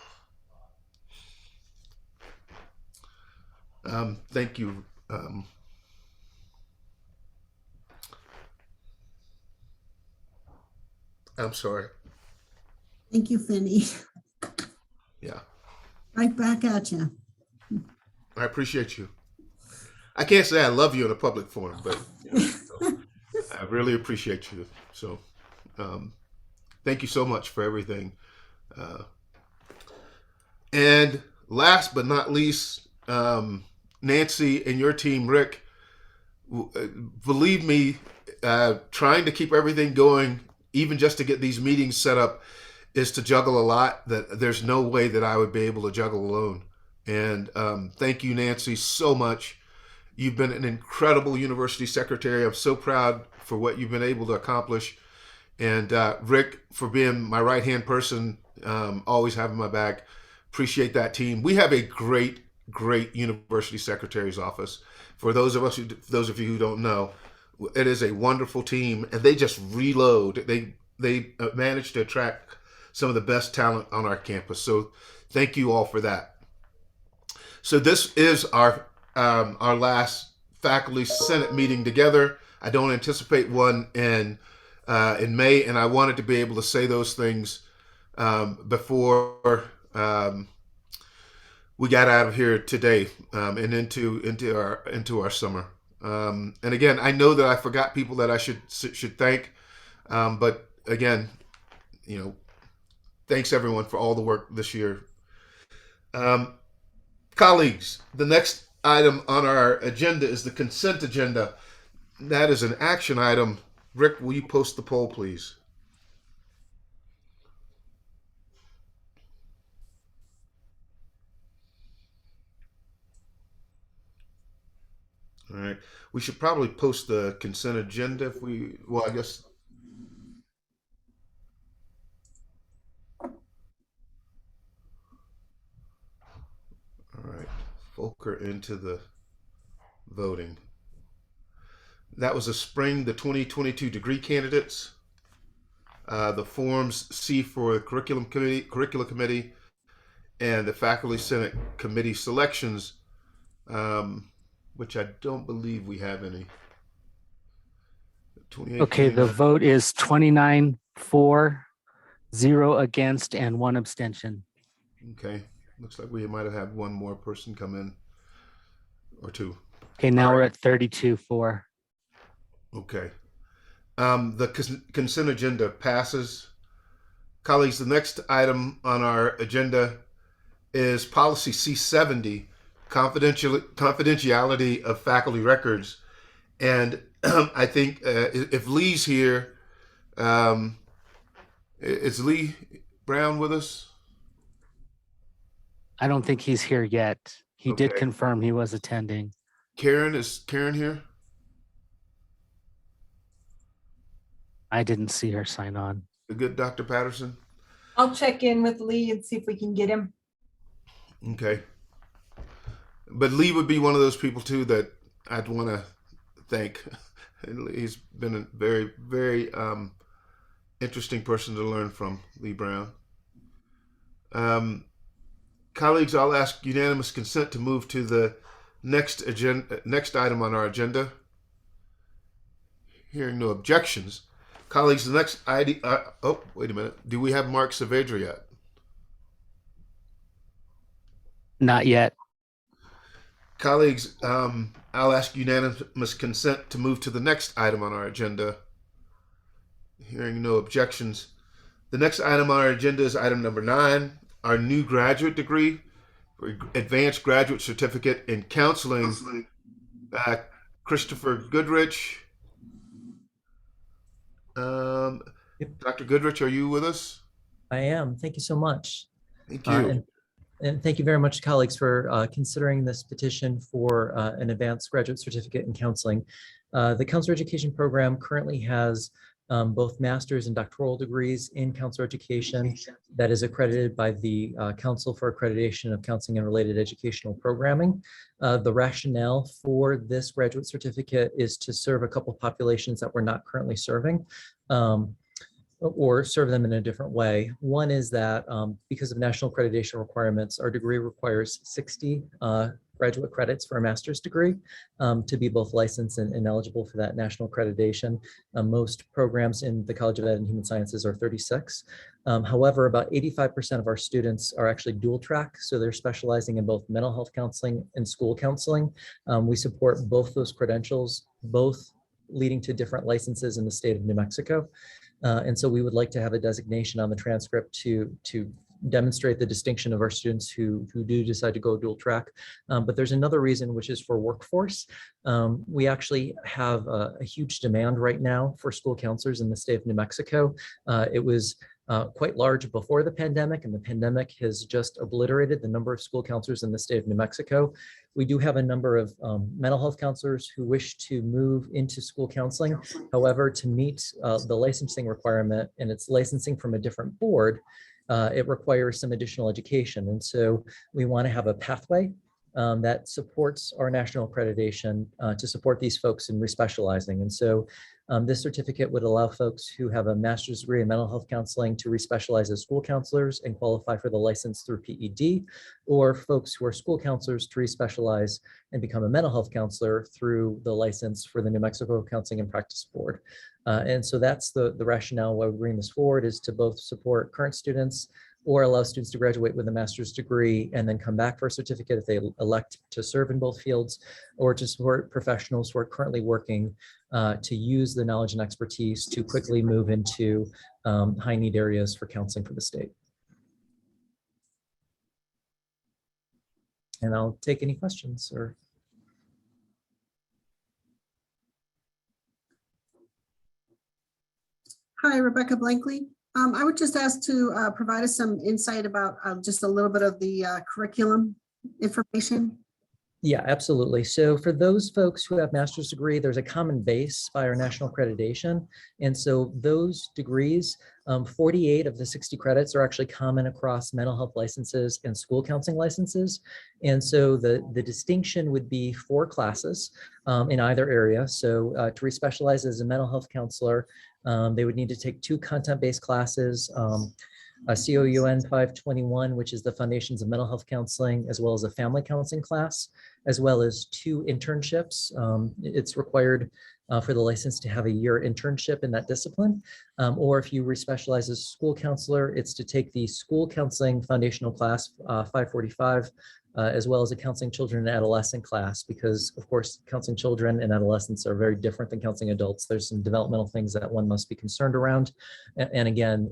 Thank you. I'm sorry. Thank you, Finney. Yeah, Right back at you. I appreciate you. I can't say I love you in a public forum, but I really appreciate you. So, thank you so much for everything. And last but not least, Nancy and your team, Rick, believe me, trying to keep everything going, even just to get these meetings set up, is to juggle a lot that there's no way that I would be able to juggle alone. And thank you, Nancy, so much. You've been an incredible university secretary. I'm so proud for what you've been able to accomplish. And Rick, for being my right-hand person, always having my back. Appreciate that team. We have a great university secretary's office. For those of you who don't know, it is a wonderful team, and they just reload. They manage to attract some of the best talent on our campus. So thank you all for that. So this is our last Faculty Senate meeting together. I don't anticipate one in May, and I wanted to be able to say those things before we got out of here today and into our summer. And again, I know that I forgot people that I should thank, but again, thanks everyone for all the work this year. Colleagues, the next item on our agenda is the consent agenda. That is an action item. Rick, will you post the poll, please? All right. We should probably post the consent agenda I guess. All right. Volker into the voting. That was the 2022 degree candidates. The forms C for the curriculum committee, and the Faculty Senate committee selections, which I don't believe we have any. Okay, the vote is 29 for, 0 against, and 1 abstention. Okay, looks like we might have had one more person come in, or two. Okay, now we're at 32 for. Okay. The consent agenda passes. Colleagues, the next item on our agenda is policy C70, confidentiality of faculty records. And I think if Lee's here, is Lee Brown with us? I don't think he's here yet. He did Okay. confirm he was attending. Is Karen here? I didn't see her sign on. The good Dr. Patterson? I'll check in with Lee and see if we can get him. Okay. But Lee would be one of those people too that I'd want to thank. He's been a very, very interesting person to learn from, Lee Brown. Colleagues, I'll ask unanimous consent to move to the next item on our agenda. Hearing no objections. Colleagues, the next ID. Oh, wait a minute. Do we have Mark Saavedra yet? Not yet. Colleagues, I'll ask unanimous consent to move to the next item on our agenda. Hearing no objections. The next item on our agenda is item number 9, our new graduate degree, for advanced graduate certificate in counseling. Christopher Goodrich. Dr. Goodrich, are you with us? I am. Thank you so much. Thank you. And thank you very much, colleagues, for considering this petition for an advanced graduate certificate in counseling. The counselor education program currently has both master's and doctoral degrees in counselor education that is accredited by the Council for Accreditation of Counseling and Related Educational Programming. The rationale for this graduate certificate is to serve a couple populations that we're not currently serving. Or serve them in a different way. One is that because of national accreditation requirements, our degree requires 60 graduate credits for a master's degree to be both licensed and eligible for that national accreditation. Most programs in the College of Ed and Human Sciences are 36. However, about 85% of our students are actually dual track, so they're specializing in both mental health counseling and school counseling. We support both those credentials, both leading to different licenses in the state of New Mexico. And so we would like to have a designation on the transcript to demonstrate the distinction of our students who do decide to go dual track. But there's another reason, which is for workforce. We actually have a huge demand right now for school counselors in the state of New Mexico. It was quite large before the pandemic, and the pandemic has just obliterated the number of school counselors in the state of New Mexico. We do have a number of mental health counselors who wish to move into school counseling. However, to meet the licensing requirement, and it's licensing from a different board, it requires some additional education. And so we want to have a pathway that supports our national accreditation to support these folks in respecializing. And so this certificate would allow folks who have a master's degree in mental health counseling to respecialize as school counselors and qualify for the license through PED, or folks who are school counselors to respecialize and become a mental health counselor through the license for the New Mexico Counseling and Practice Board. And so that's the rationale why we bring this forward, is to both support current students or allow students to graduate with a master's degree and then come back for a certificate if they elect to serve in both fields, or to support professionals who are currently working to use the knowledge and expertise to quickly move into high need areas for counseling for the state. And I'll take any questions or. Hi, Rebecca Blankley. I would just ask to provide us some insight about just a little bit of the curriculum information. Yeah, absolutely. So for those folks who have master's degree, there's a common base by our national accreditation. And so those degrees, 48 of the 60 credits are actually common across mental health licenses and school counseling licenses. And so the distinction would be 4 classes in either area. So to respecialize as a mental health counselor, they would need to take 2 content-based classes, a COUN 521, which is the Foundations of Mental Health Counseling, as well as a family counseling class, as well as 2 internships. It's required for the license to have a year internship in that discipline. Or if you respecialize as a school counselor, it's to take the School Counseling Foundational Class 545, as well as a Counseling Children and Adolescent class, because of course, counseling children and adolescents are very different than counseling adults. There's some developmental things that one must be concerned around. And again,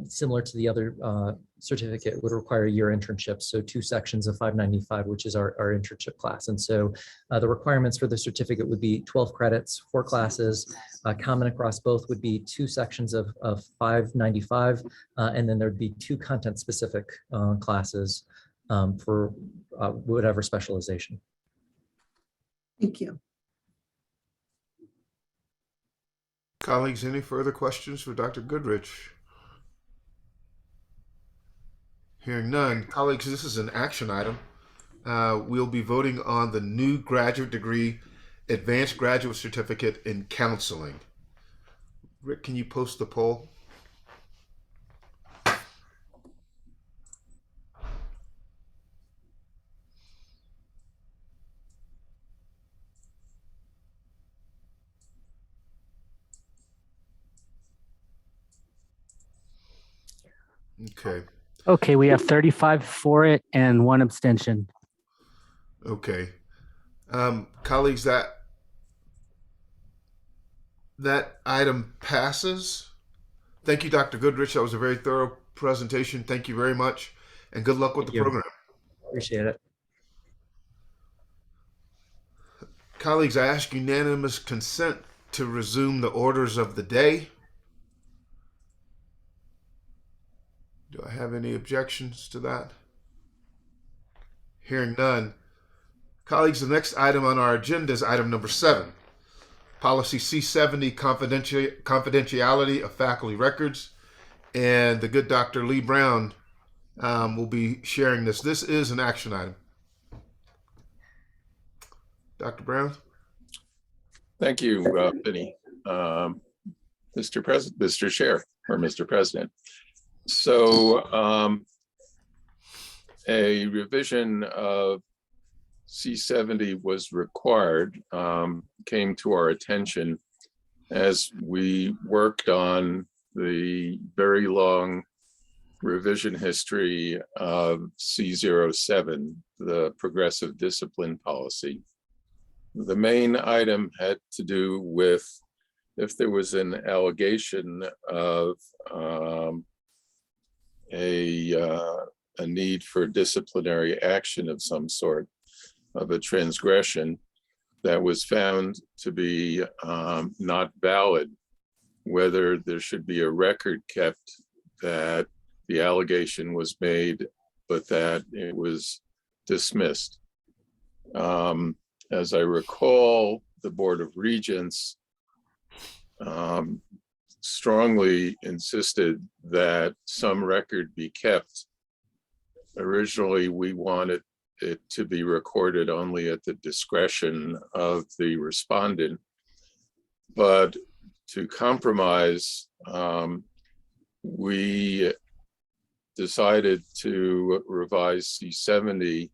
Similar to the other certificate, would require a year internship. So 2 sections of 595, which is our internship class. And so the requirements for the certificate would be 12 credits, 4 classes. Common across both would be 2 sections of 595, and then there'd be 2 content specific classes for whatever specialization. Thank you. Colleagues, any further questions for Dr. Goodrich? Hearing none. Colleagues, this is an action item. We'll be voting on the new graduate degree, advanced graduate certificate in counseling. Rick, can you post the poll? Okay. Okay, we have 35 for it and 1 abstention. Okay. Colleagues, that item passes. Thank you, Dr. Goodrich. That was a very thorough presentation. Thank you very much, and good luck with the Thank you. program. Appreciate it. Colleagues, I ask unanimous consent to resume the orders of the day. Do I have any objections to that? Hearing none. Colleagues, the next item on our agenda is item number 7. Policy C70, confidentiality of faculty records. And the good Dr. Lee Brown will be sharing this. This is an action item. Dr. Brown? Thank you, Vinny. Mr. Chair, or Mr. President. So a revision of C70 was required, came to our attention as we worked on the very long revision history of C07, the progressive discipline policy. The main item had to do with if there was an allegation of a need for disciplinary action of some sort, of a transgression that was found to be not valid, whether there should be a record kept that the allegation was made, but that it was dismissed. As I recall, the Board of Regents strongly insisted that some record be kept. Originally, we wanted it to be recorded only at the discretion of the respondent, but to compromise, we decided to revise C70,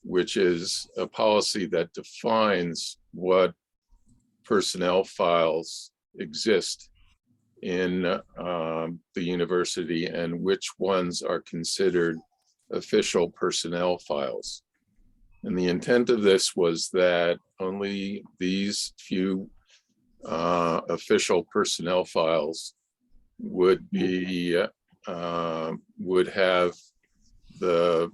which is a policy that defines what personnel files exist in the university and which ones are considered official personnel files. And the intent of this was that only these few official personnel files would be would have the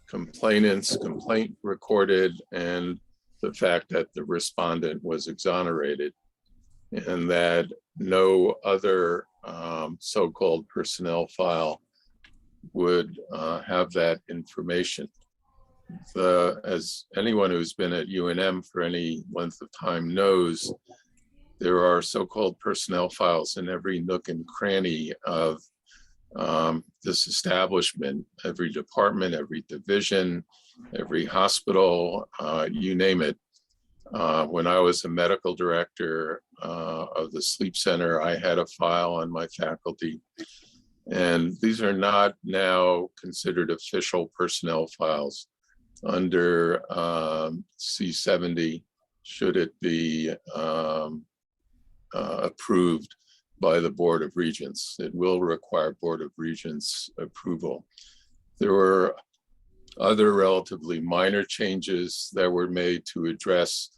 complainant's complaint recorded and the fact that the respondent was exonerated, and that no other so-called personnel file would have that information. As anyone who's been at UNM for any length of time knows, there are so-called personnel files in every nook and cranny of this establishment, every department, every division, every hospital, you name it. When I was a medical director of the sleep center, I had a file on my faculty. And these are not now considered official personnel files under C70, should it be approved by the Board of Regents. It will require Board of Regents approval. There were other relatively minor changes that were made to address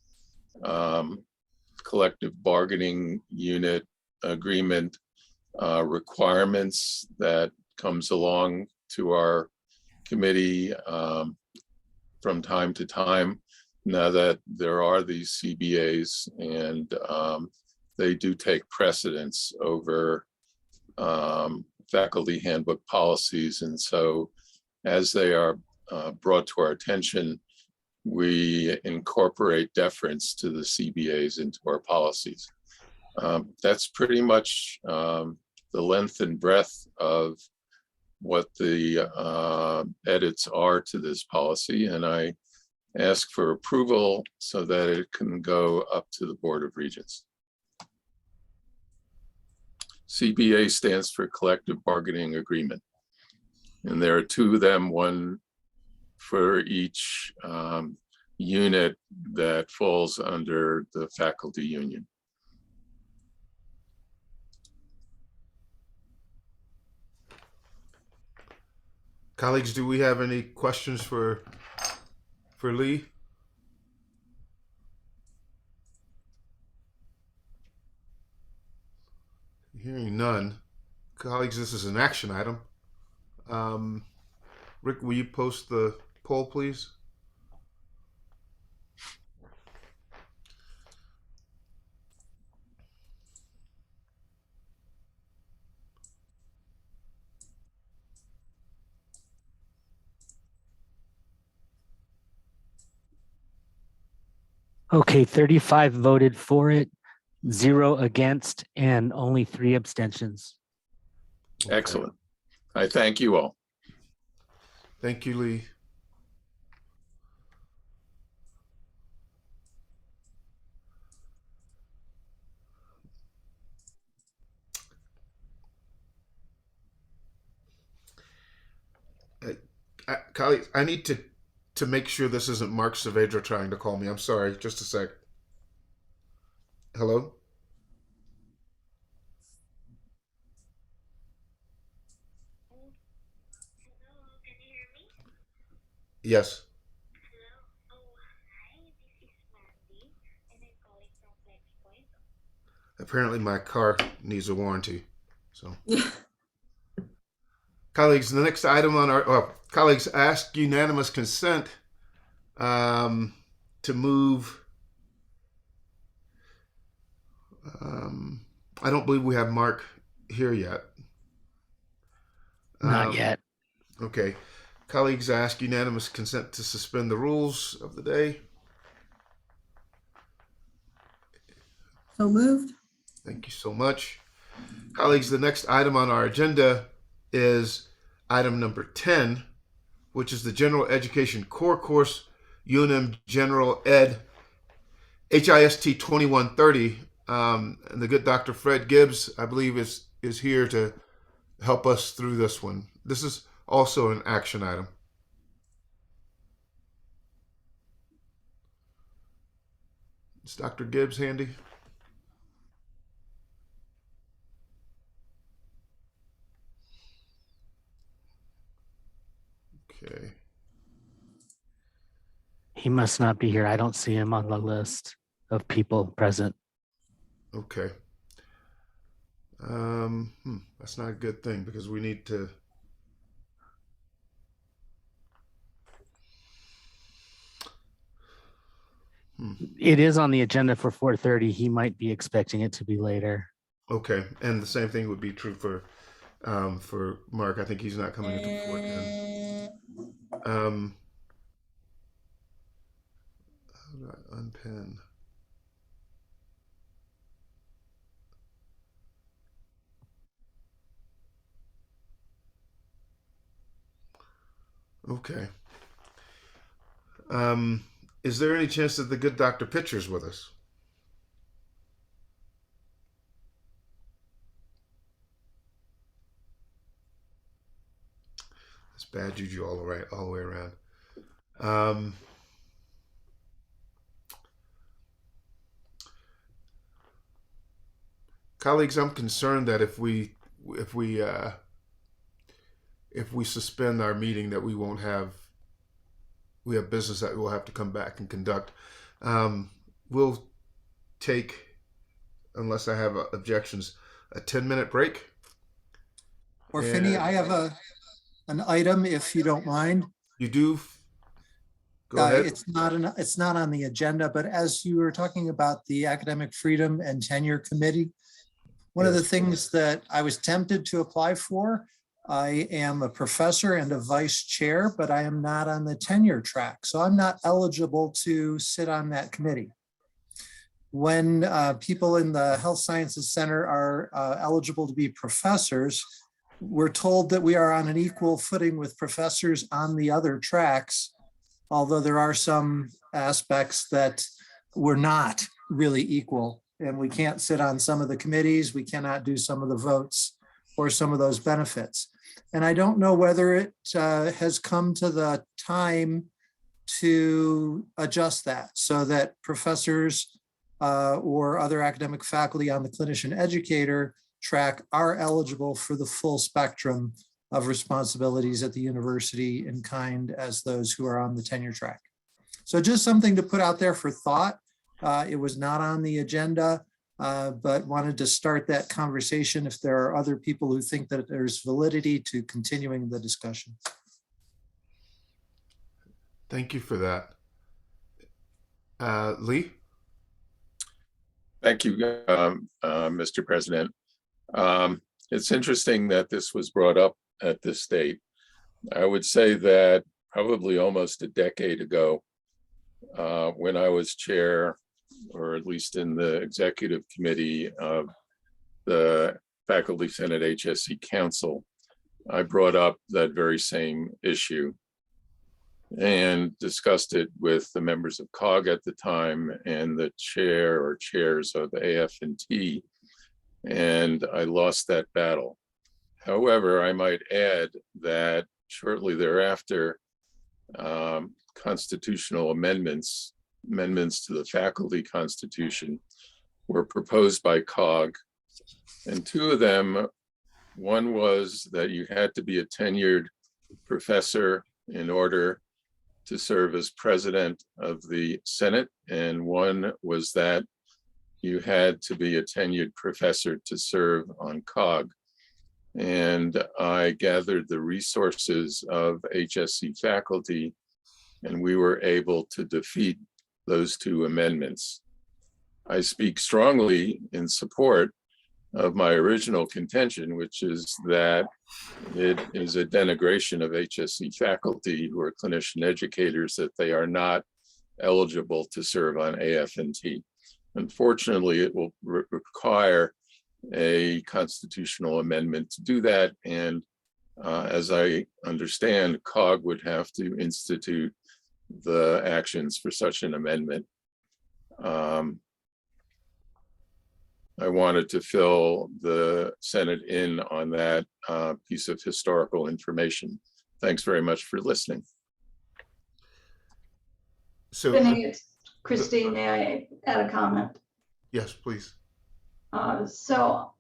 collective bargaining unit agreement requirements that comes along to our committee from time to time, now that there are these CBAs, and they do take precedence over faculty handbook policies. And so as they are brought to our attention, we incorporate deference to the CBAs into our policies. That's pretty much the length and breadth of what the edits are to this policy. And I ask for approval so that it can go up to the Board of Regents. CBA stands for Collective Bargaining Agreement. And there are two of them, one for each unit that falls under the faculty union. Colleagues, do we have any questions for Lee? Hearing none. Colleagues, this is an action item. Rick, will you post the poll, please? Okay, 35 voted for it, 0 against, and only 3 abstentions. Okay. Excellent. I thank you all. Thank you, Lee. Colleagues, I need to make sure this isn't Mark Saavedra trying to call me. I'm sorry, just a sec. Hello? Yes. Apparently my car needs a warranty. So colleagues, the next item on our colleagues, ask unanimous consent to move. I don't believe we have Mark here yet. Not yet. Okay. Colleagues, ask unanimous consent to suspend the rules of the day. So moved. Thank you so much. Colleagues, the next item on our agenda is item number 10, which is the General Education Core Course, UNM General Ed, HIST 2130. And the good Dr. Fred Gibbs, I believe, is here to help us through this one. This is also an action item. Is Dr. Gibbs handy? Okay. He must not be here. I don't see him on the list of people present. Okay. That's not a good thing because we need to. It is on the agenda for 4:30. He might be expecting it to be later. Okay, and the same thing would be true for Mark. I think he's not coming until 4:10. How do I unpin? Okay. Is there any chance that the good Dr. Pitcher's with us? It's bad juju all the way around. Colleagues, I'm concerned that if we suspend our meeting, that we have business that we'll have to come back and conduct. We'll take, unless I have objections, a 10-minute break. Or Finney, I have an item, if you don't mind. You do? Go ahead. It's not on the agenda, but as you were talking about the Academic Freedom and Tenure Committee, one of the Yes. things that I was tempted to apply for, I am a professor and a vice chair, but I am not on the tenure track. So I'm not eligible to sit on that committee. When people in the Health Sciences Center are eligible to be professors, we're told that we are on an equal footing with professors on the other tracks, although there are some aspects that we're not really equal, and we can't sit on some of the committees, we cannot do some of the votes or some of those benefits. And I don't know whether it has come to the time to adjust that so that professors or other academic faculty on the clinician educator track are eligible for the full spectrum of responsibilities at the university in kind as those who are on the tenure track. So just something to put out there for thought. It was not on the agenda, but wanted to start that conversation if there are other people who think that there's validity to continuing the discussion. Thank you for that. Lee? Thank you, Mr. President. It's interesting that this was brought up at this date. I would say that probably almost a decade ago, when I was chair, or at least in the executive committee of the Faculty Senate HSC Council, I brought up that very same issue and discussed it with the members of COG at the time and the chair or chairs of the AF&T, and I lost that battle. However, I might add that shortly thereafter, constitutional amendments to the faculty constitution were proposed by COG, and two of them, one was that you had to be a tenured professor in order to serve as president of the Senate, and one was that you had to be a tenured professor to serve on COG. And I gathered the resources of HSC faculty, and we were able to defeat those two amendments. I speak strongly in support of my original contention, which is that it is a denigration of HSC faculty who are clinician educators that they are not eligible to serve on AF&T. Unfortunately, it will require a constitutional amendment to do that. And as I understand, COG would have to institute the actions for such an amendment. I wanted to fill the Senate in on that piece of historical information. Thanks very much for listening. So, Vinny, it's Christine, may I add a comment? yes, please. So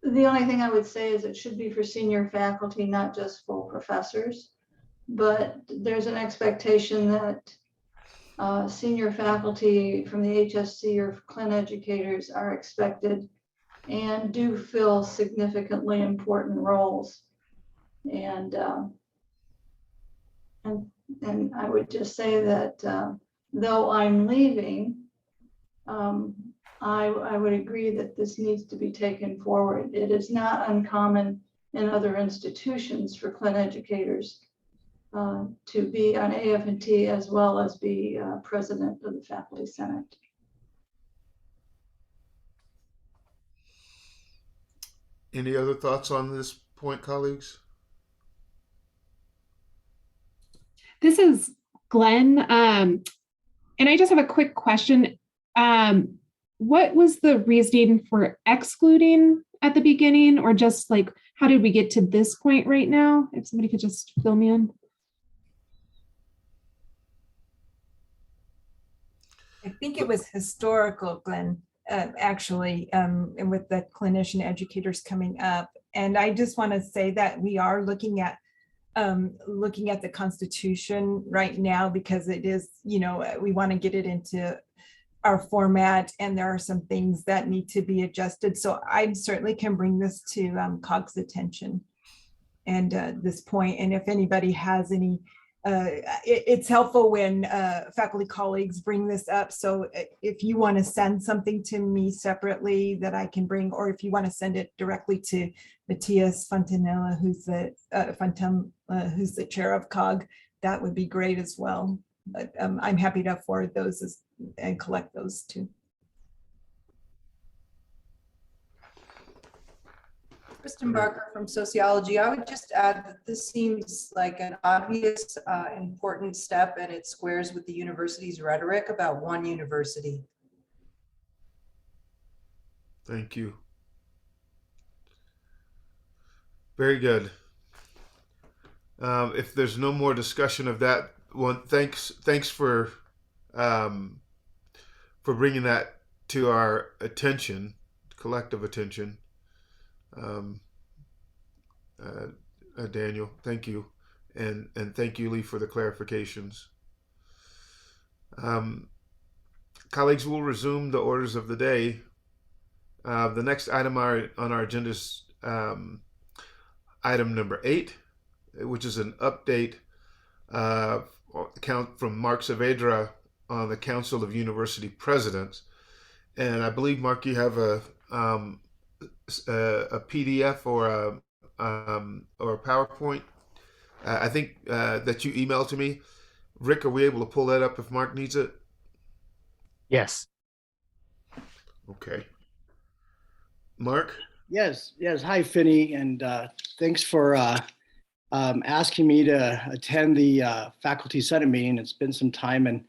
the only thing I would say is it should be for senior faculty, not just full professors. But there's an expectation that senior faculty from the HSC or clin educators are expected and do fill significantly important roles. And I would just say that though I'm leaving, I would agree that this needs to be taken forward. It is not uncommon in other institutions for clin educators to be on AF&T as well as be president of the Faculty Senate. Any other thoughts on this point, colleagues? This is Glenn. And I just have a quick question. What was the reasoning for excluding at the beginning, or just like, how did we get to this point right now? If somebody could just fill me in. I think it was historical, Glenn, actually, and with the clinician educators coming up. And I just want to say that we are looking at the Constitution right now, because it is, we want to get it into our format, and there are some things that need to be adjusted. So I certainly can bring this to COG's attention and this point. And if anybody has any, it's helpful when faculty colleagues bring this up. So if you want to send something to me separately that I can bring, or if you want to send it directly to Matthias Fontanella, who's the chair of COG, that would be great as well. But I'm happy to forward those and collect those too. Kristen Barker from Sociology. I would just add that this seems like an obvious, important step, and it squares with the university's rhetoric about one university. Thank you. Very good. If there's no more discussion of that one, thanks for bringing that to our attention, collective attention. Daniel, thank you, and thank you, Lee, for the clarifications. Colleagues, we'll resume the orders of the day. The next item on our agenda is item number 8, which is an update account from Mark Saavedra on the Council of University Presidents. And I believe, Mark, you have a PDF or a PowerPoint. I think that you emailed to me. Rick, are we able to pull that up if Mark needs it? Yes. Okay. Mark? Yes. Hi, Finney, and thanks for asking me to attend the Faculty Senate meeting. It's been some time, and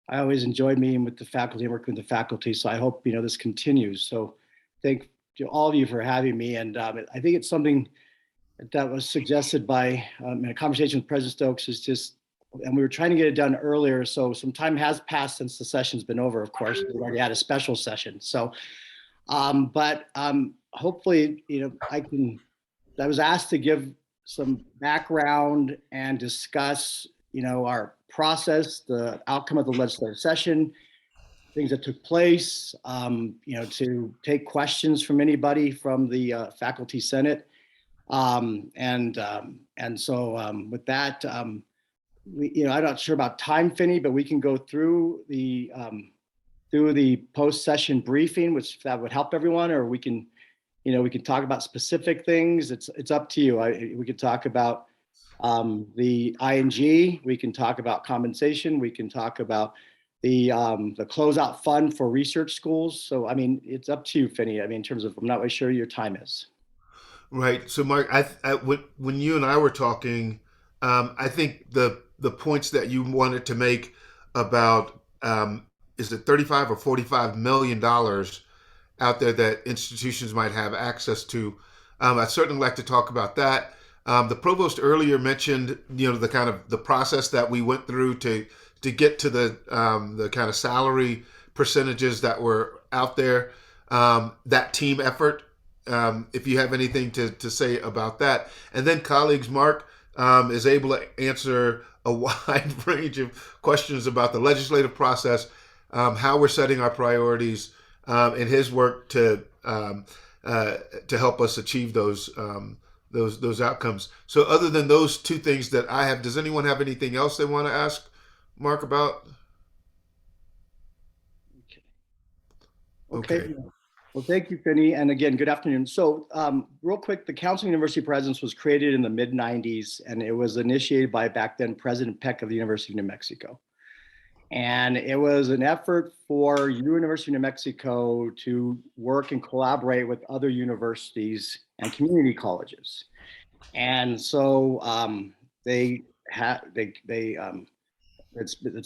I always enjoy meeting with the faculty and working with the faculty, so I hope this continues. So thank all of you for having me, and I think it's something that was suggested by in a conversation with President Stokes, is just, and we were trying to get it done earlier, so some time has passed since the session's been over, of course. We've already had a special session, so hopefully, I was asked to give some background and discuss, our process, the outcome of the legislative session, things that took place, to take questions from anybody from the Faculty Senate. So with that, I'm not sure about time, Finney, but we can go through the post-session briefing, which that would help everyone, or we can talk about specific things. It's up to you. We could talk about the ING, we can talk about compensation, we can talk about the closeout fund for research schools. So, it's up to you, Finney. In terms of, I'm not really sure your time is. Right. So, Mark, when you and I were talking, I think the points that you wanted to make about, is it 35 or 45 million dollars out there that institutions might have access to? I'd certainly like to talk about that. The provost earlier mentioned, the kind of the process that we went through to get to the kind of salary percentages that were out there, that team effort. If you have anything to say about that. And then colleagues, Mark is able to answer a wide range of questions about the legislative process, how we're setting our priorities, in his work to help us achieve those outcomes. So other than those two things that I have, does anyone have anything else they want to ask Mark about? Okay. Well, thank you, Finney. And again, good afternoon. So real quick, the Council of University Presidents was created in the mid-90s, and it was initiated by back then President Peck of the University of New Mexico. And it was an effort for University of New Mexico to work and collaborate with other universities and community colleges. And so it's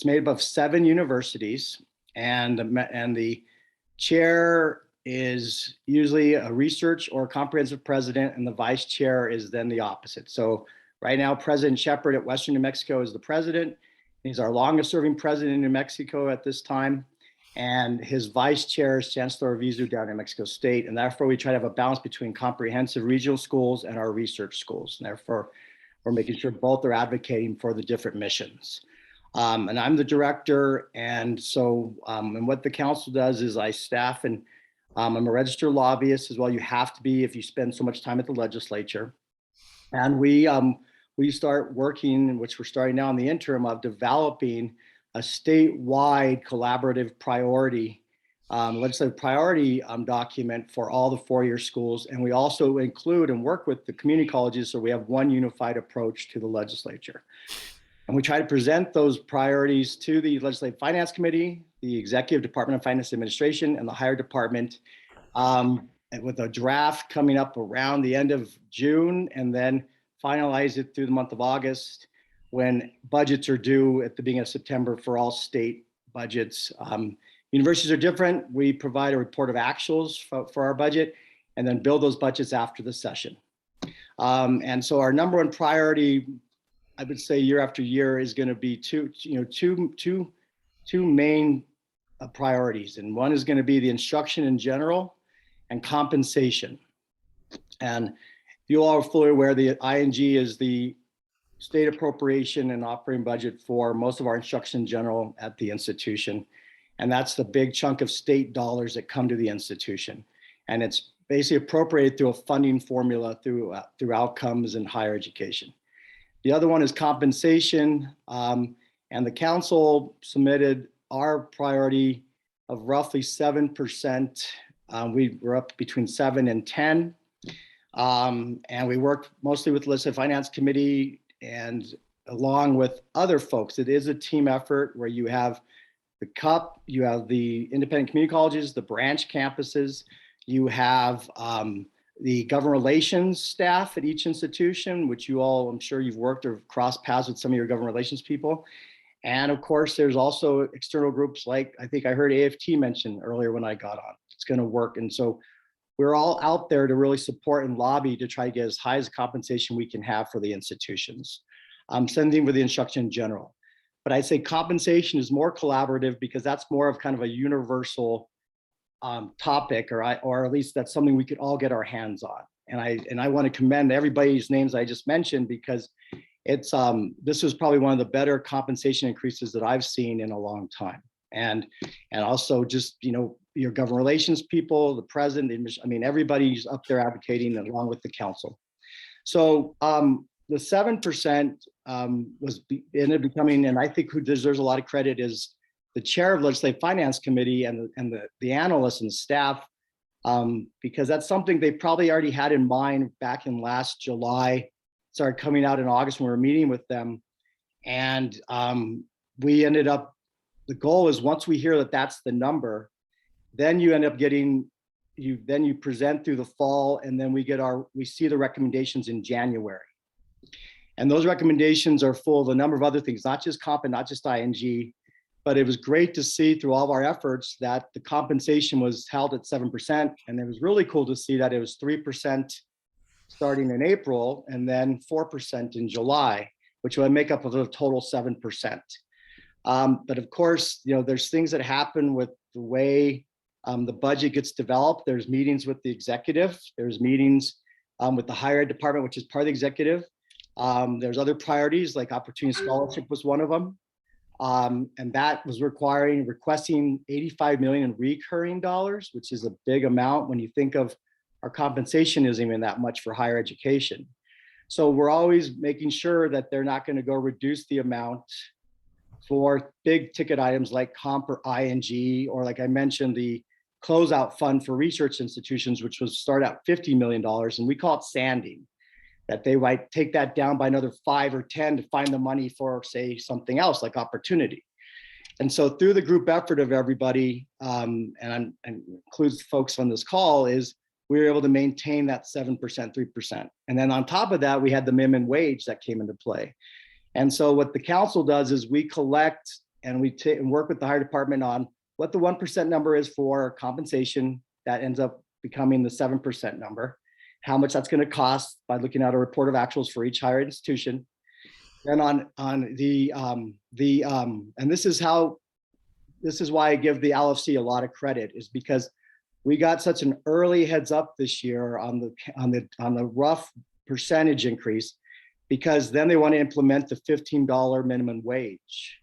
made up of 7 universities, and the chair is usually a research or comprehensive president, and the vice chair is then the opposite. So right now, President Shepard at Western New Mexico is the president. He's our longest serving president in New Mexico at this time. And his vice chair is Chancellor Arvizu down in Mexico State. And therefore, we try to have a balance between comprehensive regional schools and our research schools. And therefore, we're making sure both are advocating for the different missions. And I'm the director. And so, and what the council does is I staff and I'm a registered lobbyist as well. You have to be if you spend so much time at the legislature. And we start working, which we're starting now in the interim of developing a statewide collaborative priority, legislative priority document for all the four-year schools. And we also include and work with the community colleges, so we have one unified approach to the legislature. And we try to present those priorities to the Legislative Finance Committee, the Executive Department of Finance Administration, and the Higher Department, and with a draft coming up around the end of June, and then finalize it through the month of August when budgets are due at the beginning of September for all state budgets. Universities are different. We provide a report of actuals for our budget and then build those budgets after the session. And so our number one priority, I would say year after year, is going to be two main priorities. And one is going to be the instruction in general and compensation. And you all are fully aware the ING is the state appropriation and operating budget for most of our instruction in general at the institution. And that's the big chunk of state dollars that come to the institution. And it's basically appropriated through a funding formula through outcomes in higher education. The other one is compensation. And the council submitted our priority of roughly 7%. We were up between 7 and 10. And we worked mostly with the Legislative Finance Committee and along with other folks. It is a team effort where you have the CUP, you have the independent community colleges, the branch campuses, you have the government relations staff at each institution, which you all, I'm sure you've worked or crossed paths with some of your government relations people. And of course, there's also external groups like I think I heard AFT mention earlier when I got on. It's going to work. And so we're all out there to really support and lobby to try to get as high as compensation we can have for the institutions. Same thing with the instruction in general. But I'd say compensation is more collaborative because that's more of kind of a universal topic, or at least that's something we could all get our hands on. And I want to commend everybody's names I just mentioned because it's this was probably one of the better compensation increases that I've seen in a long time. And also just, your government relations people, the president, I mean, everybody's up there advocating along with the council. So the 7% ended up becoming, and I think who deserves a lot of credit is the chair of Legislative Finance Committee and the analysts and staff, because that's something they probably already had in mind back in last July, started coming out in August when we were meeting with them. And we ended up, the goal is once we hear that that's the number, then you end up getting, you present through the fall, and then we see the recommendations in January. And those recommendations are full of a number of other things, not just comp and not just ING, but it was great to see through all of our efforts that the compensation was held at 7%. And it was really cool to see that it was 3% starting in April and then 4% in July, which would make up of a total 7%. But of course, there's things that happen with the way the budget gets developed. There's meetings with the executive. There's meetings with the higher ed department, which is part of the executive. There's other priorities like opportunity scholarship was one of them. And that was requesting 85 million in recurring dollars, which is a big amount when you think of our compensation isn't even that much for higher education. So we're always making sure that they're not going to go reduce the amount for big ticket items like comp or ING, or like I mentioned, the closeout fund for research institutions, which was start at $50 million, and we call it sanding, that they might take that down by another 5 or 10 to find the money for, say, something else like opportunity. And so through the group effort of everybody, and includes folks on this call, is we were able to maintain that 7%, 3%. And then on top of that, we had the minimum wage that came into play. And so what the council does is we collect and we work with the higher department on what the 1% number is for compensation that ends up becoming the 7% number, how much that's going to cost by looking at a report of actuals for each higher institution. Then on the and this is why I give the LFC a lot of credit, is because we got such an early heads up this year on the rough percentage increase, because then they want to implement the $15 minimum wage.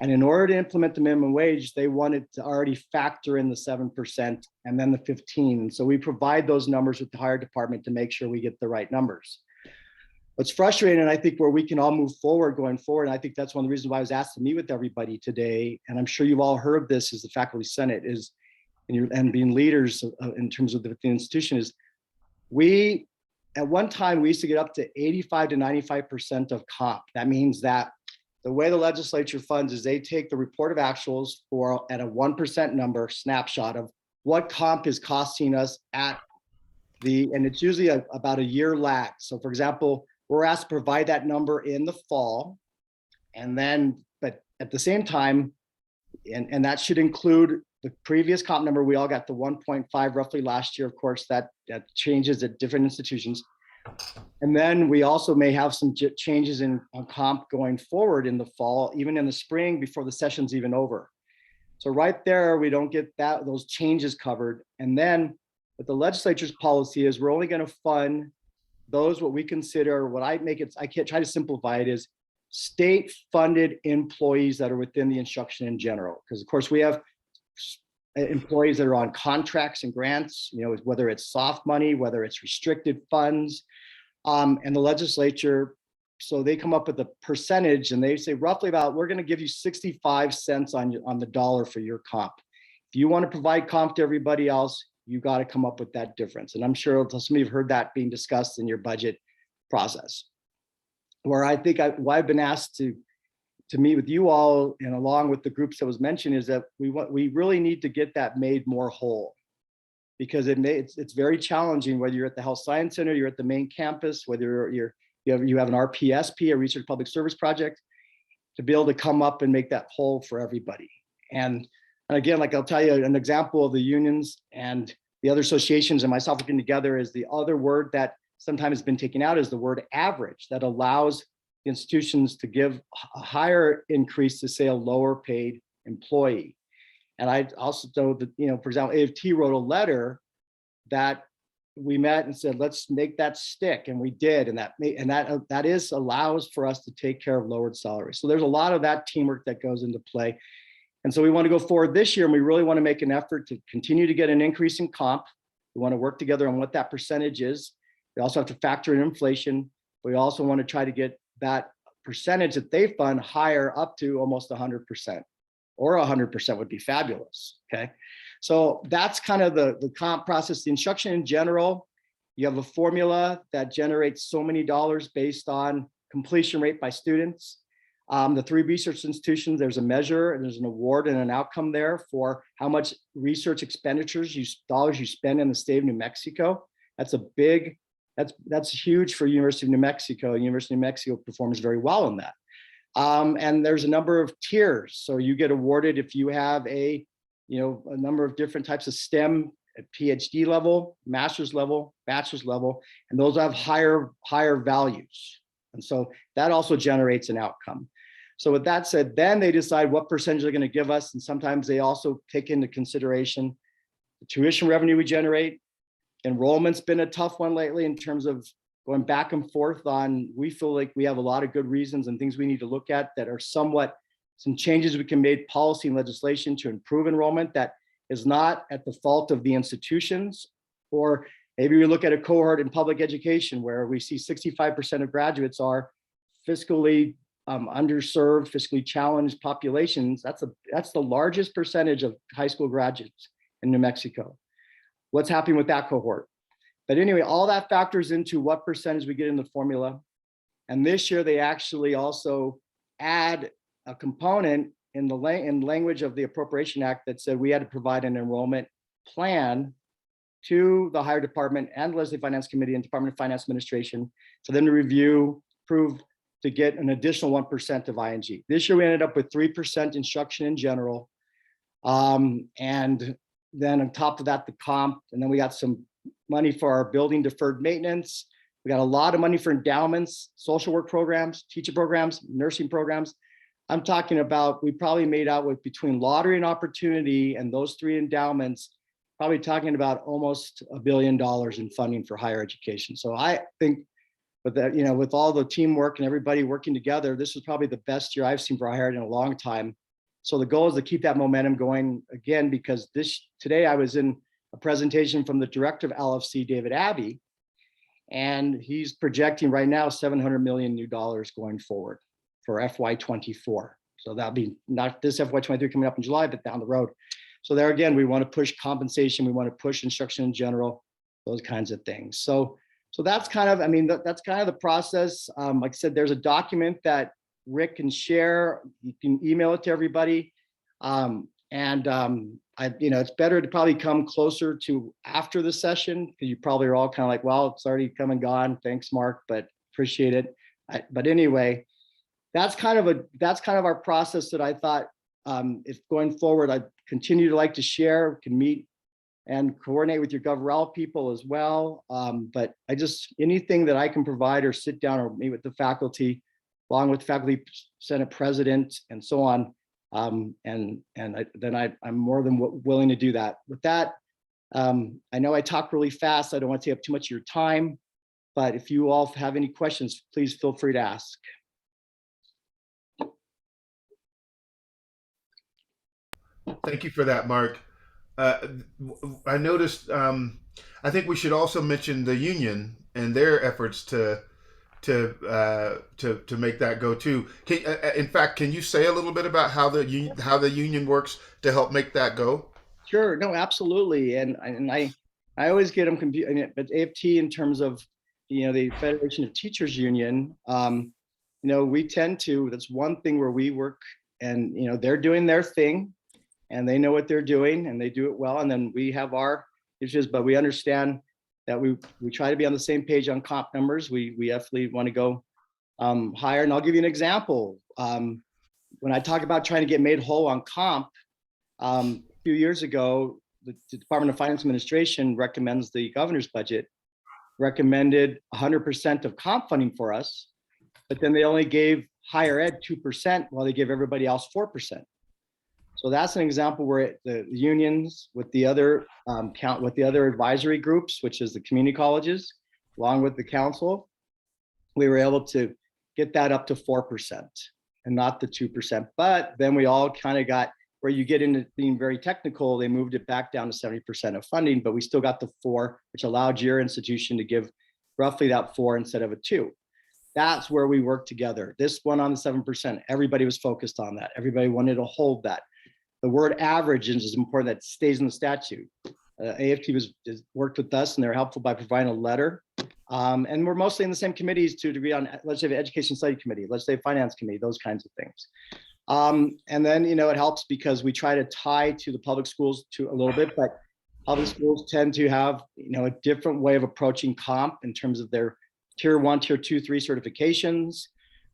And in order to implement the minimum wage, they wanted to already factor in the 7% and then the 15. And so we provide those numbers with the higher department to make sure we get the right numbers. What's frustrating, and I think where we can all move forward going forward, and I think that's one of the reasons why I was asked to meet with everybody today, and I'm sure you've all heard this as the faculty senate is, and being leaders in terms of the institution, is we, at one time, we used to get up to 85 to 95% of comp. That means that the way the legislature funds is they take the report of actuals for at a 1% number snapshot of what comp is costing us at the, and it's usually about a year lag. So for example, we're asked to provide that number in the fall. And then, but at the same time, and that should include the previous comp number, we all got the 1.5 roughly last year. Of course, that changes at different institutions. And then we also may have some changes in comp going forward in the fall, even in the spring before the session's even over. So right there, we don't get those changes covered. And then what the legislature's policy is, we're only going to fund those what we consider, what I make it, I can't try to simplify it, is state funded employees that are within the instruction in general. Because of course we have employees that are on contracts and grants, you know, whether it's soft money, whether it's restricted funds, and the legislature, so they come up with a percentage and they say roughly about, we're going to give you 65 cents on the dollar for your comp. If you want to provide comp to everybody else, you got to come up with that difference. And I'm sure some of you have heard that being discussed in your budget process. Where I think I've been asked to meet with you all and along with the groups that was mentioned is that we really need to get that made more whole, because it's very challenging whether you're at the Health Science Center, you're at the main campus, whether you have an RPSP, a Research Public Service Project, to be able to come up and make that whole for everybody. And again, like I'll tell you an example of the unions and the other associations and myself working together is the other word that sometimes has been taken out is the word average, that allows institutions to give a higher increase to say a lower paid employee. And I also know that, you know, for example, AFT wrote a letter that we met and said, let's make that stick. And we did. And that allows for us to take care of lowered salaries. So there's a lot of that teamwork that goes into play. And so we want to go forward this year and we really want to make an effort to continue to get an increase in comp. We want to work together on what that percentage is. We also have to factor in inflation. We also want to try to get that percentage that they fund higher up to almost 100%, or 100% would be fabulous. Okay. So that's kind of the comp process. The instruction in general, you have a formula that generates so many dollars based on completion rate by students. The three research institutions, there's a measure and there's an award and an outcome there for how much research expenditures, dollars you spend in the state of New Mexico. That's a big, that's huge for University of New Mexico. University of New Mexico performs very well in that. And there's a number of tiers. So you get awarded if you have a number of different types of STEM at PhD level, master's level, bachelor's level, and those have higher values. And so that also generates an outcome. So with that said, then they decide what percentage they're going to give us. And sometimes they also take into consideration the tuition revenue we generate. Enrollment's been a tough one lately in terms of going back and forth on, we feel like we have a lot of good reasons and things we need to look at that are somewhat some changes we can make policy and legislation to improve enrollment that is not at the fault of the institutions. Or maybe we look at a cohort in public education where we see 65% of graduates are fiscally underserved, fiscally challenged populations. That's the largest percentage of high school graduates in New Mexico. What's happening with that cohort? But anyway, all that factors into what percentage we get in the formula. And this year they actually also add a component in the language of the Appropriation Act that said we had to provide an enrollment plan to the higher department and Legislative Finance Committee and Department of Finance Administration for them to review, approve to get an additional 1% of ING. This year we ended up with 3% instruction in general. And then on top of that, the comp, and then we got some money for our building deferred maintenance. We got a lot of money for endowments, social work programs, teacher programs, nursing programs. I'm talking about, we probably made out with between lottery and opportunity and those three endowments, probably talking about almost $1 billion in funding for higher education. So I think with that, with all the teamwork and everybody working together, this is probably the best year I've seen for higher ed in a long time. So the goal is to keep that momentum going again, because today I was in a presentation from the director of LFC, David Abbey, and he's projecting right now $700 million new dollars going forward for FY24. So that'll be not this FY23 coming up in July, but down the road. So there again, we want to push compensation, we want to push instruction in general, those kinds of things. So that's kind of, I mean, that's kind of the process. Like I said, there's a document that Rick can share. You can email it to everybody. It's better to probably come closer to after the session, because you probably are all kind of like, well, it's already come and gone. Thanks, Mark, but appreciate it. But anyway, that's kind of our process that I thought, if going forward, I continue to like to share, can meet and coordinate with your GovRel people as well. But anything that I can provide or sit down or meet with the faculty, along with faculty senate president and so on. I'm more than willing to do that. With that, I know I talk really fast. I don't want to take up too much of your time, but if you all have any questions, please feel free to ask. Thank you for that, Mark. I noticed, I think we should also mention the union and their efforts to make that go too. In fact, can you say a little bit about how the union works to help make that go? Sure. No, absolutely. And I always get them confused. But AFT, in terms of the Federation of Teachers Union, we tend to. That's one thing where we work, and they're doing their thing, and they know what they're doing, and they do it well. And then we have our issues, but we understand that we try to be on the same page on comp numbers. We definitely want to go higher. And I'll give you an example. When I talk about trying to get made whole on comp, a few years ago, the Department of Finance Administration recommends the governor's budget, recommended 100% of comp funding for us, but then they only gave higher ed 2% while they give everybody else 4%. So that's an example where the unions with the other advisory groups, which is the community colleges, along with the council, we were able to get that up to 4% and not the 2%. But then we all kind of got where you get into being very technical, they moved it back down to 70% of funding, but we still got the 4, which allowed your institution to give roughly that 4 instead of a 2. That's where we work together. This one on the 7%, everybody was focused on that. Everybody wanted to hold that. The word average is important, that stays in the statute. AFT worked with us, and they're helpful by providing a letter. And we're mostly in the same committees to a degree on legislative education study committee, legislative finance committee, those kinds of things. And then, it helps because we try to tie to the public schools to a little bit, but public schools tend to have, a different way of approaching comp in terms of their tier 1, tier 2, 3 certifications.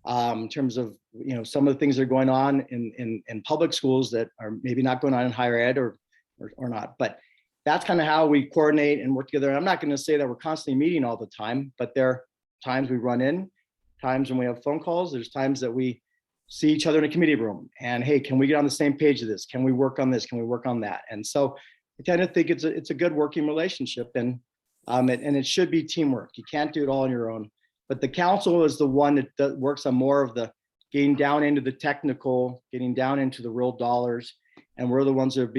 In terms of some of the things that are going on in public schools that are maybe not going on in higher ed or not, but that's kind of how we coordinate and work together. And I'm not going to say that we're constantly meeting all the time, but there are times we run in, times when we have phone calls, there's times that we see each other in a committee room and, hey, can we get on the same page of this? Can we work on this? Can we work on that? And so I tend to think it's a good working relationship, and it should be teamwork. You can't do it all on your own. But the council is the one that works on more of the getting down into the technical, getting down into the real dollars. And we're the ones that are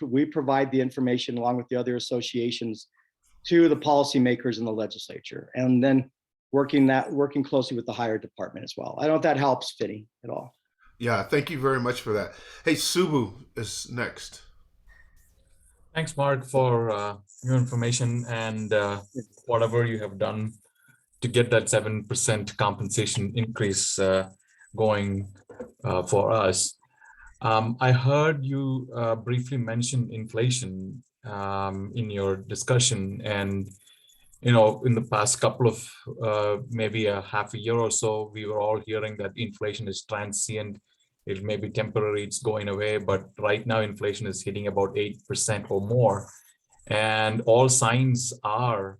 we provide the information along with the other associations to the policymakers in the legislature. And then working closely with the higher department as well. I don't know if that helps, Fitty, at all. Yeah, thank you very much for that. Hey, Subu is next. Thanks, Mark, for your information and whatever you have done to get that 7% compensation increase going for us. I heard you briefly mention inflation in your discussion, and in the past couple of maybe a half a year or so, we were all hearing that inflation is transient. It may be temporary, it's going away, but right now inflation is hitting about 8% or more, and all signs are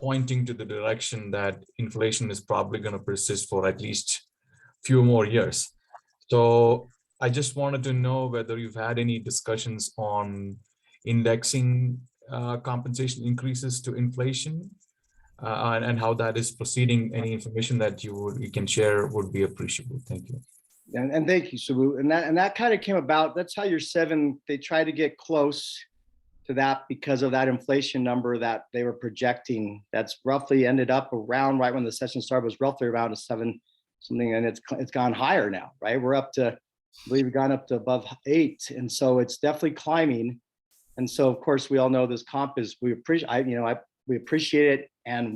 pointing to the direction that inflation is probably going to persist for at least a few more years. So I just wanted to know whether you've had any discussions on indexing compensation increases to inflation and how that is proceeding. Any information that you can share would be appreciable. Thank you. And thank you, Sabu. And that kind of came about, that's how your 7, they tried to get close to that because of that inflation number that they were projecting. That's roughly ended up around right when the session started, was roughly around a 7 something, and it's gone higher now, right? We're up to, I believe we've gone up to above 8. And so it's definitely climbing. And so of course we all know this comp is, we appreciate, we appreciate it. And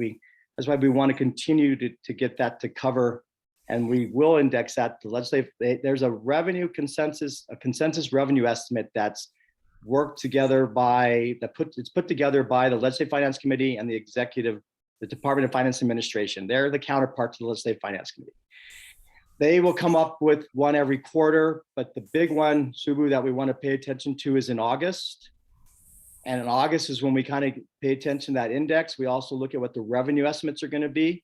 that's why we want to continue to get that to cover. And we will index that to legislative. There's a revenue consensus, a consensus revenue estimate that's worked together by it's put together by the Legislative Finance Committee and the Department of Finance Administration. They're the counterpart to the Legislative Finance Committee. They will come up with one every quarter, but the big one, Subu, that we want to pay attention to is in August. And in August is when we kind of pay attention to that index. We also look at what the revenue estimates are going to be.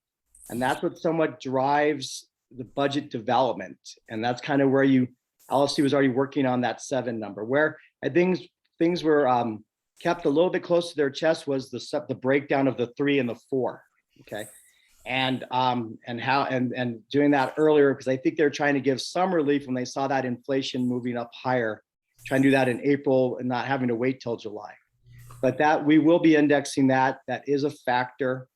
And that's what somewhat drives the budget development. And that's kind of where LSC was already working on that 7 number, where I think things were kept a little bit close to their chest was the breakdown of the 3 and the 4. Okay. And doing that earlier, because I think they're trying to give some relief when they saw that inflation moving up higher, trying to do that in April and not having to wait till July. But that we will be indexing that. That is a factor.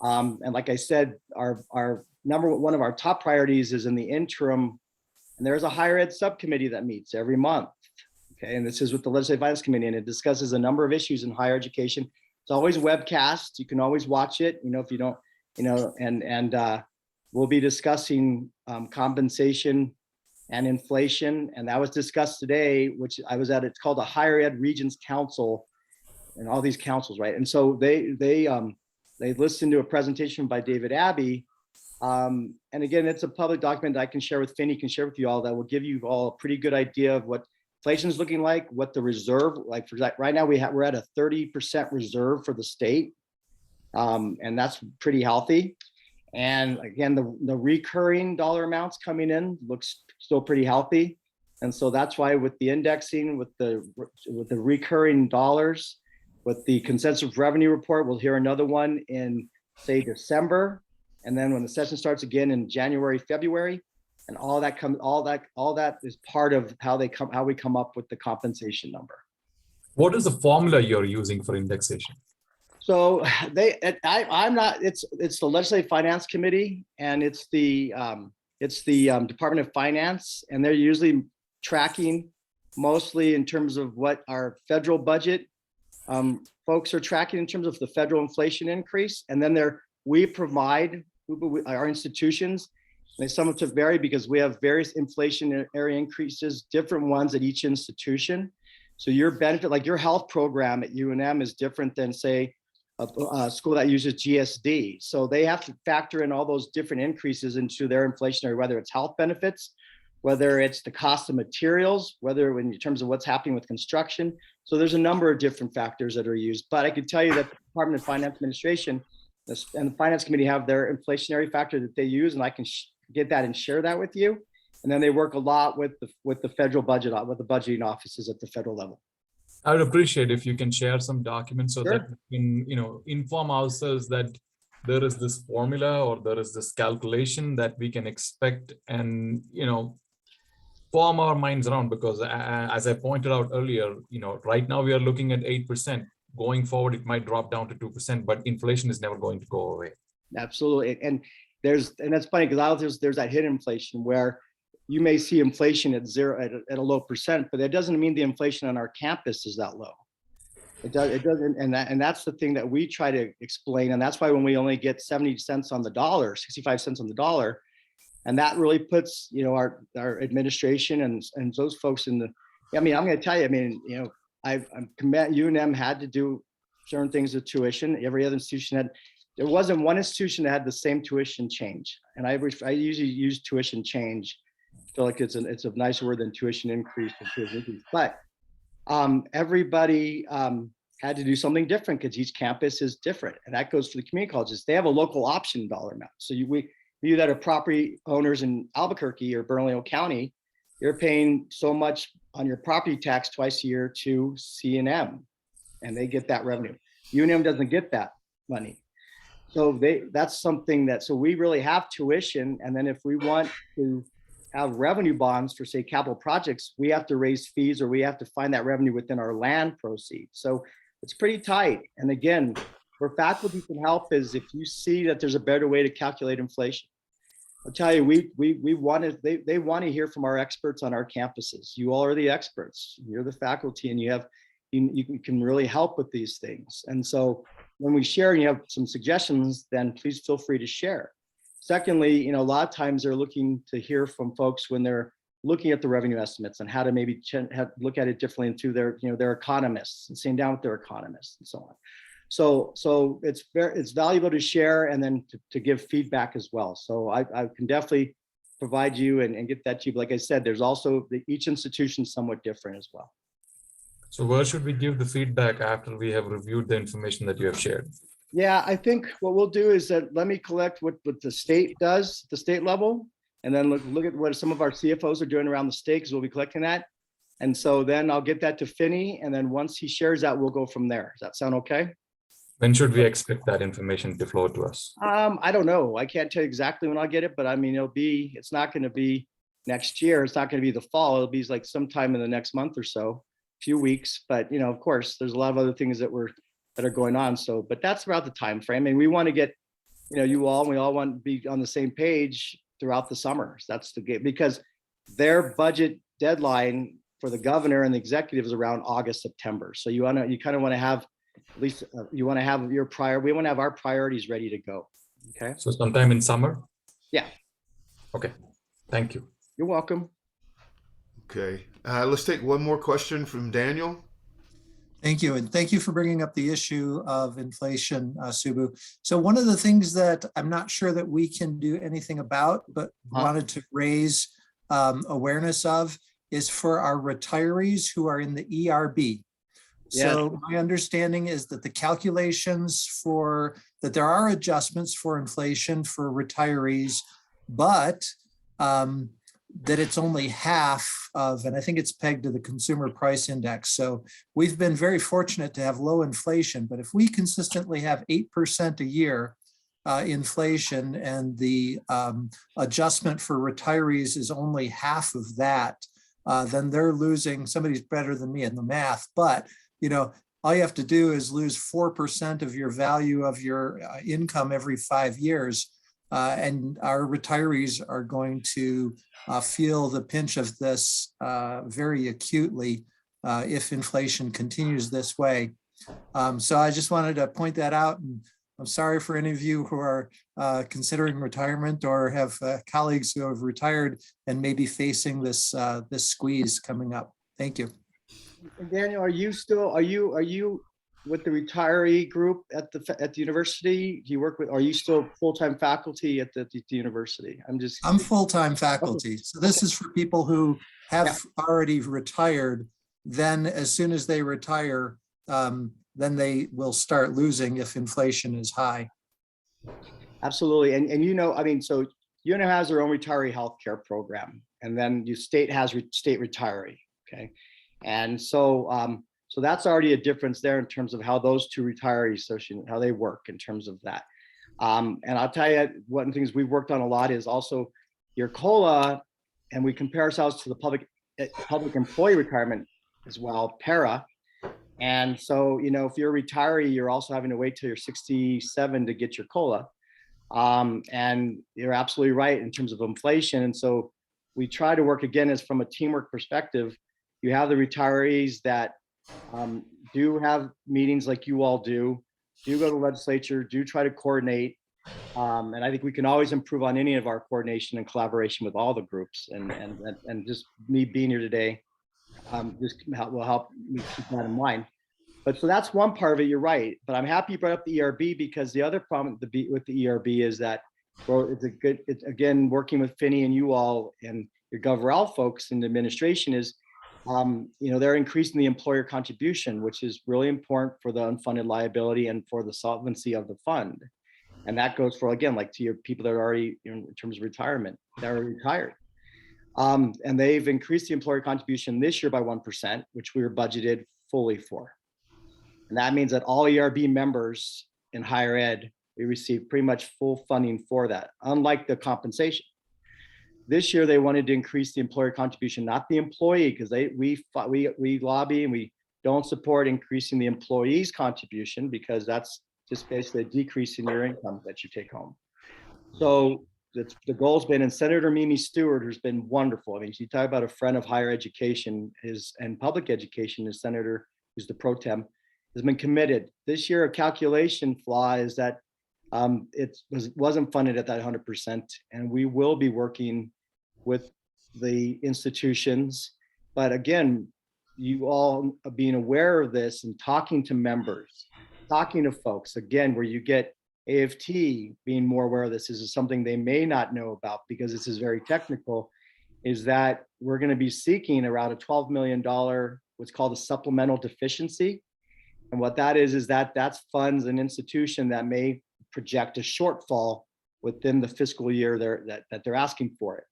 And like I said, our one of our top priorities is in the interim, and there's a higher ed subcommittee that meets every month. Okay, and this is with the Legislative Finance Committee, and it discusses a number of issues in higher education. It's always webcast. You can always watch it. If you don't, and we'll be discussing compensation and inflation, and that was discussed today, which I was at. It's called the Higher Ed Regents Council, and all these councils, right? And so they listened to a presentation by David Abbey. And again, it's a public document that I can share with Finney, can share with you all, that will give you all a pretty good idea of what inflation is looking like, what the reserve, like for that right now, we're at a 30% reserve for the state. And that's pretty healthy. And again, the recurring dollar amounts coming in looks still pretty healthy. And so that's why with the indexing, with the recurring dollars, with the consensus revenue report, we'll hear another one in, say, December. And then when the session starts again in January, February, and all that is part of how we come up with the compensation number. What is the formula you're using for indexation? So it's the Legislative Finance Committee, and it's the Department of Finance, and they're usually tracking mostly in terms of what our federal budget folks are tracking in terms of the federal inflation increase, and then we provide our institutions. They somewhat vary because we have various inflationary increases, different ones at each institution. So your benefit, like your health program at UNM, is different than, say, a school that uses GSD. So they have to factor in all those different increases into their inflationary, whether it's health benefits, whether it's the cost of materials, whether in terms of what's happening with construction. So there's a number of different factors that are used. But I can tell you that the Department of Finance Administration and the Finance Committee have their inflationary factor that they use, and I can get that and share that with you. And then they work a lot with the federal budget, with the budgeting offices at the federal level. I would appreciate if you can share some documents so Sure. that we can, inform ourselves that there is this formula or there is this calculation that we can expect and, form our minds around, because as I pointed out earlier, right now we are looking at 8%. Going forward, it might drop down to 2%, but inflation is never going to go away. Absolutely. And that's funny because there's that hidden inflation where you may see inflation at zero at a low percent, but that doesn't mean the inflation on our campus is that low. It doesn't, and that's the thing that we try to explain. And that's why when we only get 70 cents on the dollar, 65 cents on the dollar, and that really puts, our administration and those folks in the, I'm going to tell you, UNM had to do certain things with tuition. Every other institution there wasn't one institution that had the same tuition change. And I usually use tuition change. I feel like it's a nicer word than tuition increase. But everybody had to do something different because each campus is different. And that goes for the community colleges. They have a local option dollar amount. So you that are property owners in Albuquerque or Bernalillo County, you're paying so much on your property tax twice a year to C&M, and they get that revenue. UNM doesn't get that money. So that's something so we really have tuition. And then if we want to have revenue bonds for, say, capital projects, we have to raise fees or we have to find that revenue within our land proceeds. So it's pretty tight. And again, where faculty can help is if you see that there's a better way to calculate inflation. I'll tell you, we want to, they want to hear from our experts on our campuses. You all are the experts. You're the faculty, and you can really help with these things. And so when we share and you have some suggestions, then please feel free to share. Secondly, a lot of times they're looking to hear from folks when they're looking at the revenue estimates and how to maybe look at it differently into their economists and sitting down with their economists and so on. So it's valuable to share and then to give feedback as well. So I can definitely provide you and get that to you. But like I said, there's also each institution is somewhat different as well. So where should we give the feedback after we have reviewed the information that you have shared? Yeah, I think what we'll do is that let me collect what the state does, the state level, and then look at what some of our CFOs are doing around the state, because we'll be collecting that. And so then I'll get that to Finney, and then once he shares that, we'll go from there. Does that sound okay? When should we expect that information to flow to us? I don't know. I can't tell you exactly when I'll get it, but I mean, it's not going to be next year. It's not going to be the fall. It'll be like sometime in the next month or so, few weeks. But, of course, there's a lot of other things that are going on. So, but that's about the time frame. And we want to get, we all want to be on the same page throughout the summers. That's the game, because their budget deadline for the governor and the executive is around August, September. So you kind of want to have, at least you want to have we want to have our priorities ready to go. Okay. So sometime in summer? Yeah. Okay. Thank you. You're welcome. Okay. Let's take one more question from Daniel. Thank you. And thank you for bringing up the issue of inflation, Subu. So one of the things that I'm not sure that we can do anything about, but wanted to raise awareness of is for our retirees who are in the ERB. So my understanding is that the calculations that there are adjustments for inflation for retirees, but that it's only half of, and I think it's pegged to the consumer price index. So we've been very fortunate to have low inflation, but if we consistently have 8% a year inflation and the adjustment for retirees is only half of that, then they're losing. Somebody's better than me in the math, but all you have to do is lose 4% of your value of your income every 5 years. And our retirees are going to feel the pinch of this very acutely if inflation continues this way. So I just wanted to point that out. And I'm sorry for any of you who are considering retirement or have colleagues who have retired and may be facing this squeeze coming up. Thank you. Daniel, are you with the retiree group at the university? Do you work with? Are you still full-time faculty at the university? I'm full-time faculty. So this is for people who have already retired. Then, as soon as they retire, then they will start losing if inflation is high. Absolutely, and so UNO has their own retiree healthcare program, and then your state has state retiree. Okay. And so that's already a difference there in terms of how those two retiree associations, how they work in terms of that. And I'll tell you, one of the things we've worked on a lot is also your COLA, and we compare ourselves to the public employee retirement as well, PARA. And so, if you're a retiree, you're also having to wait till you're 67 to get your COLA. And you're absolutely right in terms of inflation. And so we try to work again as from a teamwork perspective. You have the retirees that do have meetings like you all do go to the legislature, do try to coordinate. And I think we can always improve on any of our coordination and collaboration with all the groups. And just me being here today will help me keep that in mind. But so that's one part of it, you're right. But I'm happy you brought up the ERB, because the other problem with the ERB is that, it's again, working with Finney and you all and your GovRel folks in the administration is, they're increasing the employer contribution, which is really important for the unfunded liability and for the solvency of the fund. And that goes for, again, like to your people that are already in terms of retirement, that are retired. And they've increased the employer contribution this year by 1%, which we were budgeted fully for. And that means that all ERB members in higher ed, we receive pretty much full funding for that, unlike the compensation. This year, they wanted to increase the employer contribution, not the employee, because we lobby and we don't support increasing the employee's contribution because that's just basically a decrease in your income that you take home. So the goal's been, and Senator Mimi Stewart, who's been wonderful. I mean, you talk about a friend of higher education and public education, is Senator, who's the pro tem, has been committed. This year, a calculation flaw is that it wasn't funded at that 100%, and we will be working with the institutions. But again, you all being aware of this and talking to members, talking to folks, again, where you get AFT being more aware of this is something they may not know about because this is very technical, is that we're going to be seeking around a $12 million, what's called a supplemental deficiency. And what that is that's funds an institution that may project a shortfall within the fiscal year that they're asking for it.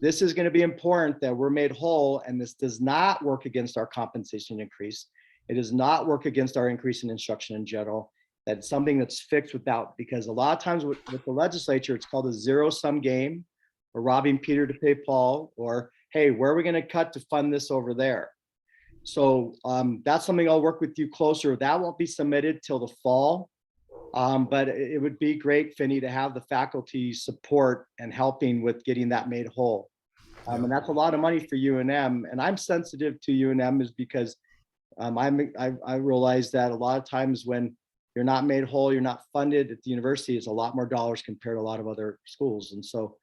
This is going to be important that we're made whole, and this does not work against our compensation increase. It does not work against our increase in instruction in general. That's something that's fixed without, because a lot of times with the legislature, it's called a zero-sum game, or robbing Peter to pay Paul, or hey, where are we going to cut to fund this over there? So that's something I'll work with you closer. That won't be submitted till the fall. But it would be great, Finney, to have the faculty support and helping with getting that made whole. And that's a lot of money for UNM. And I'm sensitive to UNM is because I realize that a lot of times when you're not made whole, you're not funded at the university, it's a lot more dollars compared to a lot of other schools. And so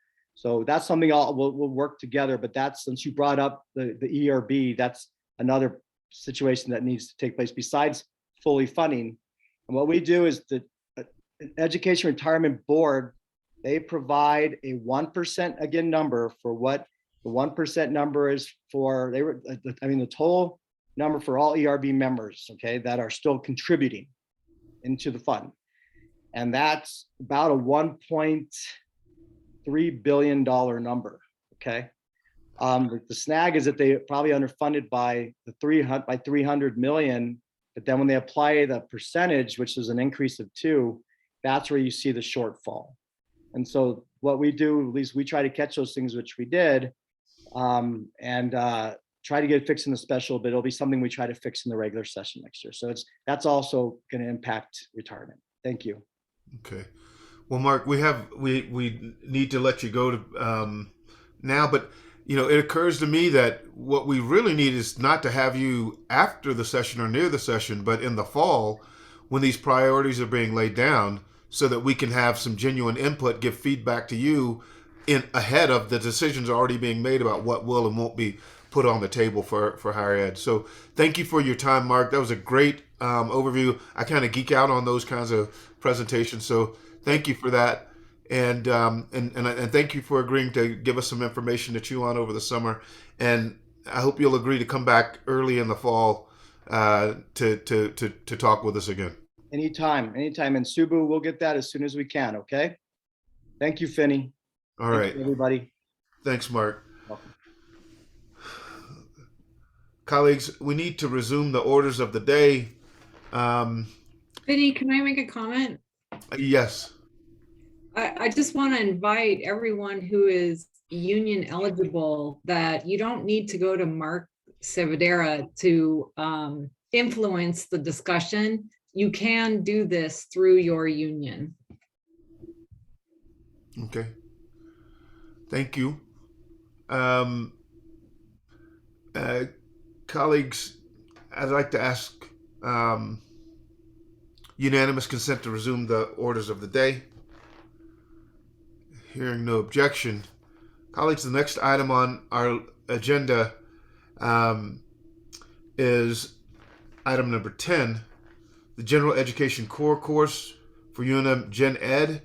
that's something we'll work together. But that's, since you brought up the ERB, that's another situation that needs to take place besides fully funding. And what we do is the Education Retirement Board, they provide a 1% again number for what the 1% number is for. The total number for all ERB members, okay, that are still contributing into the fund, and that's about a $1.3 billion number. Okay, the snag is that they probably underfunded by 300 million, but then when they apply the percentage, which is an increase of 2, that's where you see the shortfall. And so what we do, at least we try to catch those things, which we did, and try to get it fixed in the special, but it'll be something we try to fix in the regular session next year. So that's also going to impact retirement. Thank you. Okay. Well, Mark, we need to let you go to now, but it occurs to me that what we really need is not to have you after the session or near the session, but in the fall when these priorities are being laid down, so that we can have some genuine input, give feedback to you ahead of the decisions already being made about what will and won't be put on the table for higher ed. So thank you for your time, Mark. That was a great overview. I kind of geek out on those kinds of presentations. So thank you for that. And thank you for agreeing to give us some information to chew on over the summer. And I hope you'll agree to come back early in the fall to talk with us again. Anytime. And Subu, we'll get that as soon as we can. Okay. Thank you, Finney. All right, Thank you, everybody. Thanks, Mark. Welcome. Colleagues, we need to resume the orders of the day. Vinny, can I make a comment? Yes. I just want to invite everyone who is union eligible that you don't need to go to Mark Savadera to influence the discussion. You can do this through your union. Okay. Thank you. Colleagues, I'd like to ask unanimous consent to resume the orders of the day. Hearing no objection. Colleagues, the next item on our agenda is item number 10, the General Education Core Course for UNM Gen Ed,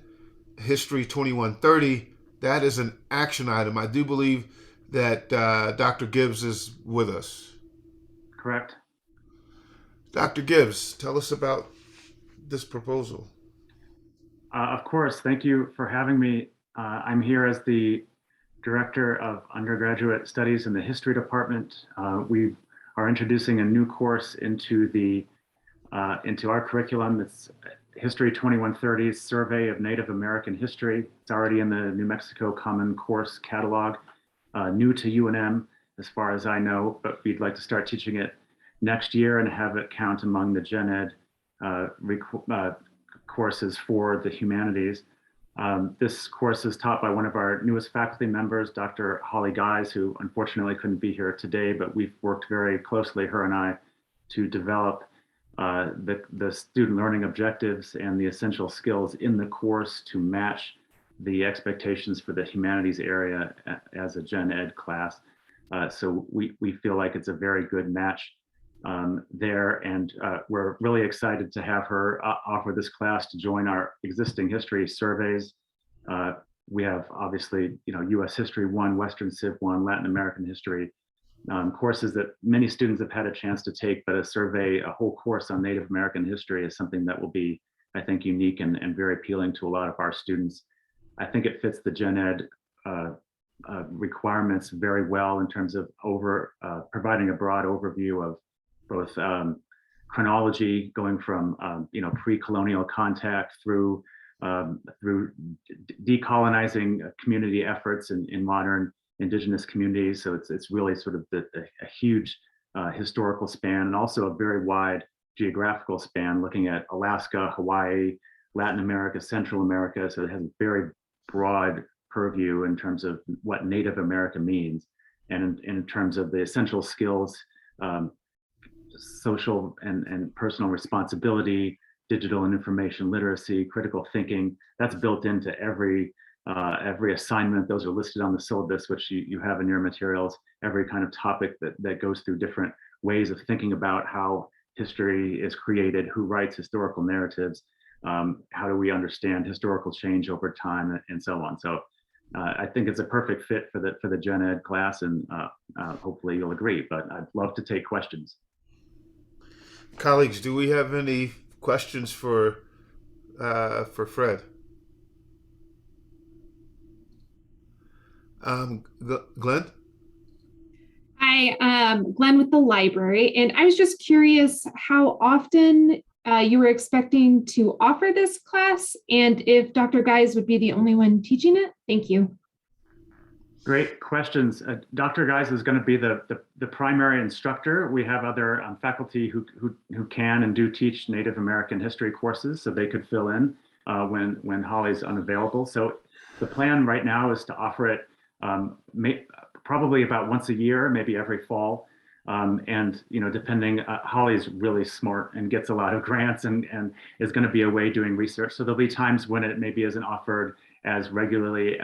History 2130. That is an action item. I do believe that Dr. Gibbs is with us. Correct. Dr. Gibbs, tell us about this proposal. Of course, thank you for having me. I'm here as the Director of Undergraduate Studies in the History Department. We are introducing a new course into our curriculum. History 2130 Survey of Native American History. It's already in the New Mexico Common Course catalog, new to UNM as far as I know, but we'd like to start teaching it next year and have it count among the Gen Ed courses for the humanities. This course is taught by one of our newest faculty members, Dr. Holly Guys, who unfortunately couldn't be here today, but we've worked very closely, her and I, to develop the student learning objectives and the essential skills in the course to match the expectations for the humanities area as a Gen Ed class. So we feel like it's a very good match there, and we're really excited to have her offer this class to join our existing history surveys. We have obviously, U.S. History 1, Western Civ 1, Latin American History courses that many students have had a chance to take, but a whole course on Native American history is something that will be, I think, unique and very appealing to a lot of our students. I think it fits the Gen Ed requirements very well in terms of providing a broad overview of both chronology, going from pre-colonial contact through decolonizing community efforts in modern indigenous communities. So it's really sort of a huge historical span, and also a very wide geographical span, looking at Alaska, Hawaii, Latin America, Central America. So it has a very broad purview in terms of what Native America means, and in terms of the essential skills, social and personal responsibility, digital and information literacy, critical thinking. That's built into every assignment. Those are listed on the syllabus, which you have in your materials. Every kind of topic that goes through different ways of thinking about how history is created, who writes historical narratives, how do we understand historical change over time, and so on. So I think it's a perfect fit for the Gen Ed class, and hopefully you'll agree, but I'd love to take questions. Colleagues, do we have any questions for Fred? Glenn? Hi, Glenn with the library, and I was just curious how often you were expecting to offer this class, and if Dr. Guys would be the only one teaching it. Thank you. Great questions. Dr. Guys is going to be the primary instructor. We have other faculty who can and do teach Native American history courses, so they could fill in when Holly's unavailable. So the plan right now is to offer it probably about once a year, maybe every fall. And depending, Holly's really smart and gets a lot of grants and is going to be away doing research. So there'll be times when it maybe isn't offered as regularly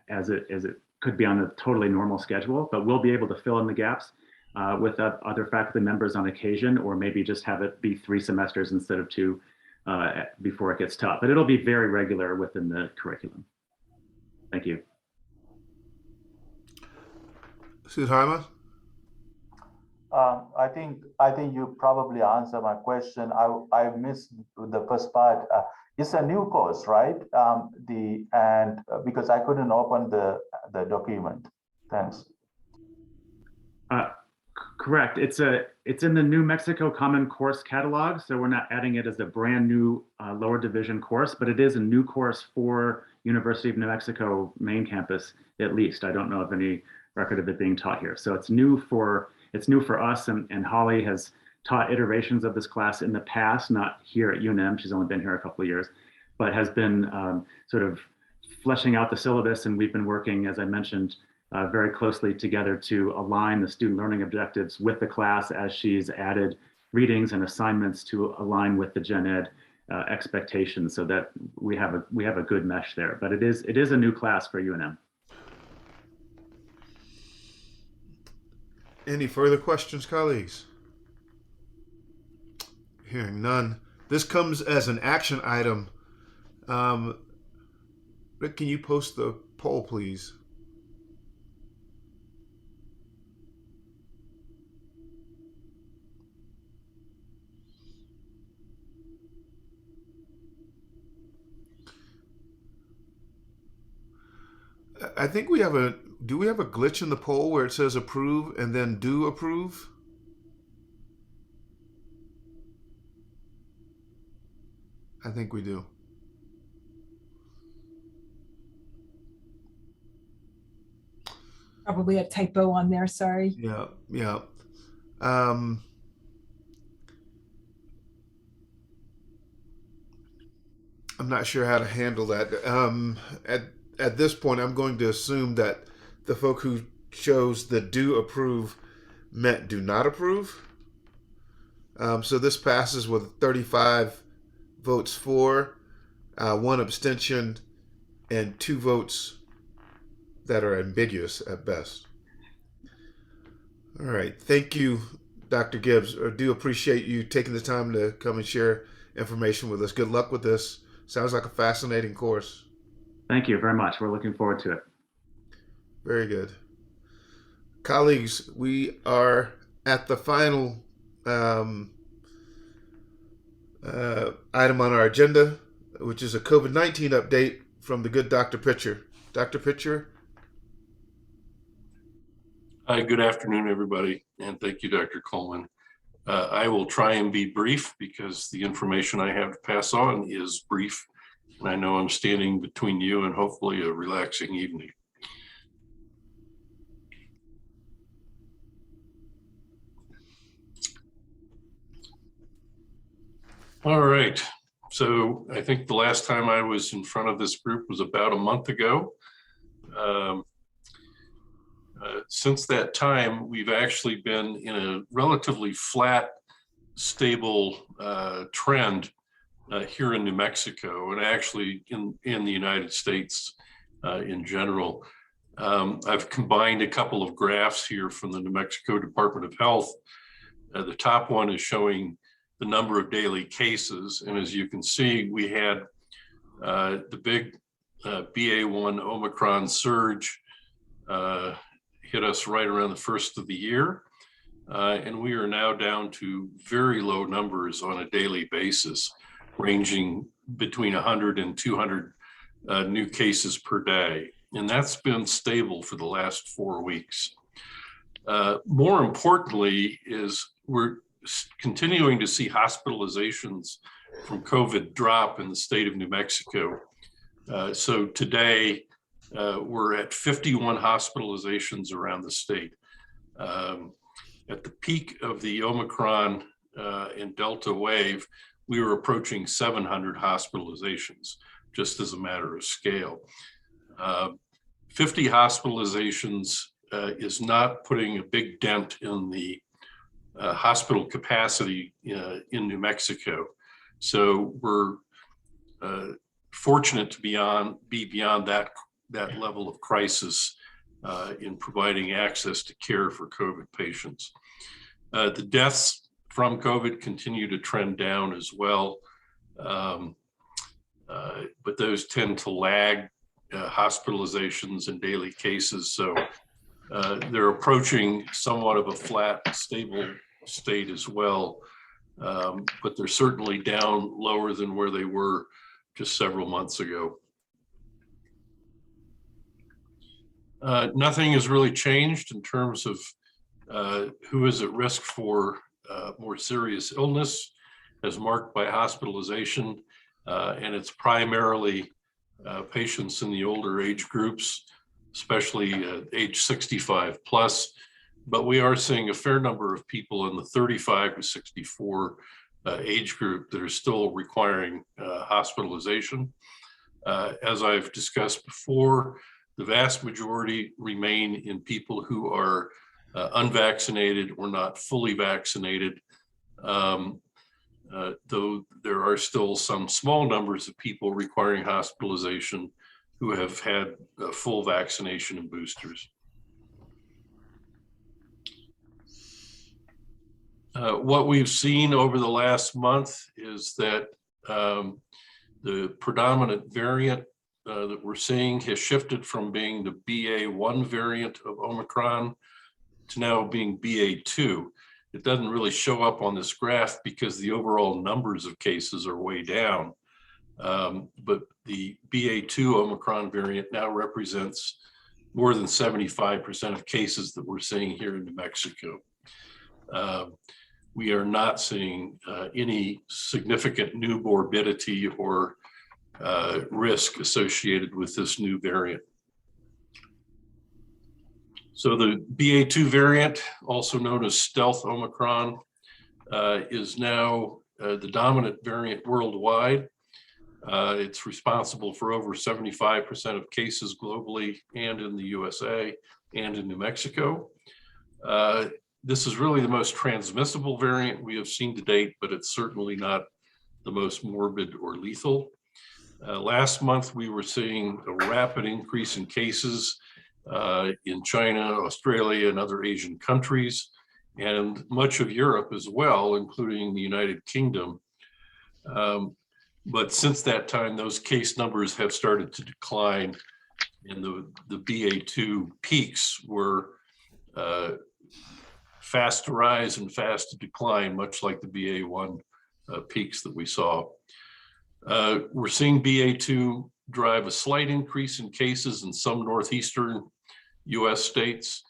as it could be on a totally normal schedule, but we'll be able to fill in the gaps with other faculty members on occasion, or maybe just have it be 3 semesters instead of 2 before it gets tough. But it'll be very regular within the curriculum. Thank you. Sudharma? I think you probably answered my question. I missed the first part. It's a new course, right? Because I couldn't open the document. Thanks. Correct. It's in the New Mexico Common Course catalog, so we're not adding it as a brand new lower division course, but it is a new course for University of New Mexico main campus, at least. I don't know of any record of it being taught here. So it's new for us, and Holly has taught iterations of this class in the past, not here at UNM. She's only been here a couple of years, but has been sort of fleshing out the syllabus, and we've been working, as I mentioned, very closely together to align the student learning objectives with the class as she's added readings and assignments to align with the Gen Ed expectations, so that we have a good mesh there. But it is a new class for UNM. Any further questions, colleagues? Hearing none. This comes as an action item. Rick, can you post the poll, please? I think we have do we have a glitch in the poll where it says approve and then do approve? I think we do. Probably a typo on there, sorry. Yeah, yeah. I'm not sure how to handle that. At this point, I'm going to assume that the folk who chose the do approve meant do not approve. So this passes with 35 votes for, 1 abstention, and 2 votes that are ambiguous at best. All right. Thank you, Dr. Gibbs. I do appreciate you taking the time to come and share information with us. Good luck with this. Sounds like a fascinating course. Thank you very much. We're looking forward to it. Very good. Colleagues, we are at the final item on our agenda, which is a COVID-19 update from the good Dr. Pitcher. Dr. Pitcher? Hi, good afternoon, everybody, and thank you, Dr. Coleman. I will try and be brief because the information I have to pass on is brief, and I know I'm standing between you and hopefully a relaxing evening. All right, so I think the last time I was in front of this group was about a month ago. Since that time, we've actually been in a relatively flat, stable trend here in New Mexico, and actually in the United States in general. I've combined a couple of graphs here from the New Mexico Department of Health. The top one is showing the number of daily cases, and as you can see, we had the big BA.1 Omicron surge hit us right around the first of the year. And we are now down to very low numbers on a daily basis, ranging between 100 and 200 new cases per day. And that's been stable for the last 4 weeks. More importantly is we're continuing to see hospitalizations from COVID drop in the state of New Mexico. So today, we're at 51 hospitalizations around the state. At the peak of the Omicron and Delta wave, we were approaching 700 hospitalizations, just as a matter of scale. 50 hospitalizations is not putting a big dent in the hospital capacity in New Mexico. So we're fortunate to be beyond that level of crisis in providing access to care for COVID patients. The deaths from COVID continue to trend down as well, but those tend to lag hospitalizations and daily cases. So they're approaching somewhat of a flat, stable state as well, but they're certainly down lower than where they were just several months ago. Nothing has really changed in terms of who is at risk for more serious illness as marked by hospitalization, and it's primarily patients in the older age groups, especially age 65 plus, but we are seeing a fair number of people in the 35 to 64 age group that are still requiring hospitalization. As I've discussed before, the vast majority remain in people who are unvaccinated or not fully vaccinated, though there are still some small numbers of people requiring hospitalization who have had full vaccination and boosters. What we've seen over the last month is that the predominant variant that we're seeing has shifted from being the BA.1 variant of Omicron to now being BA.2. It doesn't really show up on this graph because the overall numbers of cases are way down. But the BA.2 Omicron variant now represents more than 75% of cases that we're seeing here in New Mexico. we are not seeing any significant new morbidity or risk associated with this new variant. So the BA.2 variant, also known as stealth Omicron, is now the dominant variant worldwide. It's responsible for over 75% of cases globally and in the USA and in New Mexico. This is really the most transmissible variant we have seen to date, but it's certainly not the most morbid or lethal. Last month, we were seeing a rapid increase in cases in China, Australia, and other Asian countries, and much of Europe as well, including the United Kingdom. But since that time, those case numbers have started to decline, and the BA.2 peaks were fast to rise and fast to decline, much like the BA.1 peaks that we saw. We're seeing BA.2 drive a slight increase in cases in some northeastern US states,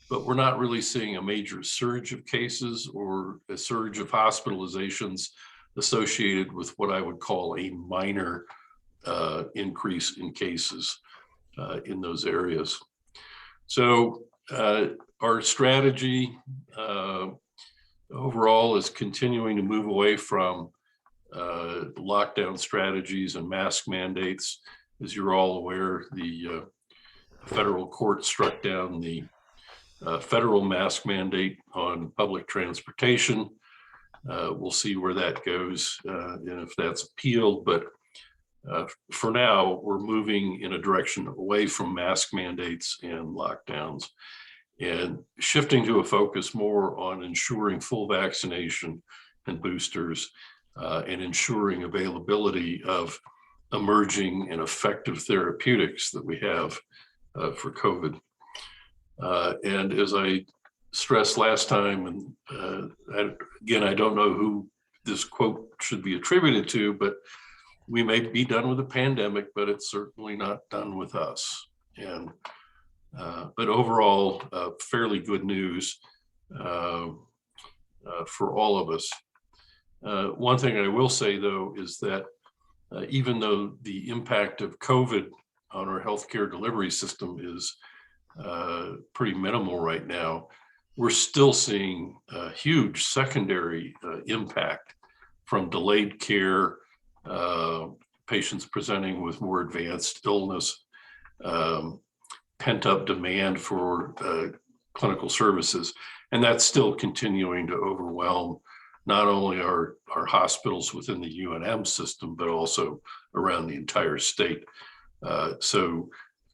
but we're not really seeing a major surge of cases or a surge of hospitalizations associated with what I would call a minor increase in cases in those areas. So our strategy overall is continuing to move away from lockdown strategies and mask mandates. As you're all aware, the federal court struck down the federal mask mandate on public transportation. We'll see where that goes and if that's appealed, but for now, we're moving in a direction away from mask mandates and lockdowns and shifting to a focus more on ensuring full vaccination and boosters and ensuring availability of emerging and effective therapeutics that we have for COVID. And as I stressed last time, and again, I don't know who this quote should be attributed to, but we may be done with the pandemic, but it's certainly not done with us. And but overall, fairly good news for all of us. One thing I will say, though, is that even though the impact of COVID on our healthcare delivery system is pretty minimal right now, we're still seeing a huge secondary impact from delayed care, patients presenting with more advanced illness, pent-up demand for clinical services, and that's still continuing to overwhelm not only our hospitals within the UNM system, but also around the entire state. So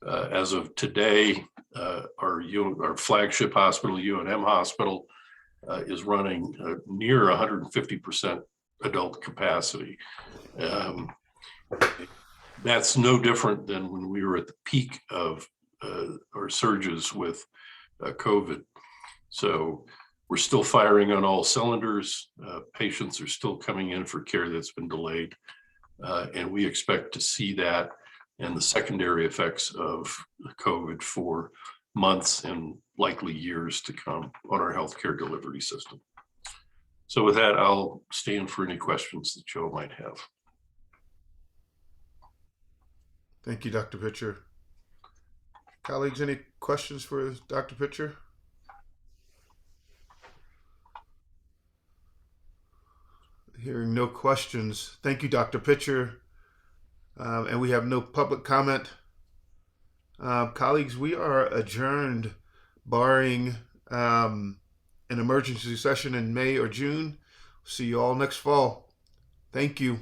as of today, our flagship hospital, UNM Hospital, is running near 150% adult capacity. That's no different than when we were at the peak of our surges with COVID. So we're still firing on all cylinders. Patients are still coming in for care that's been delayed. And we expect to see that and the secondary effects of COVID for months and likely years to come on our healthcare delivery system. So with that, I'll stand for any questions that Joe might have. Thank you, Dr. Pitcher. Colleagues, any questions for Dr. Pitcher? Hearing no questions. Thank you, Dr. Pitcher. And we have no public comment. Colleagues, we are adjourned barring an emergency session in May or June. See you all next fall. Thank you.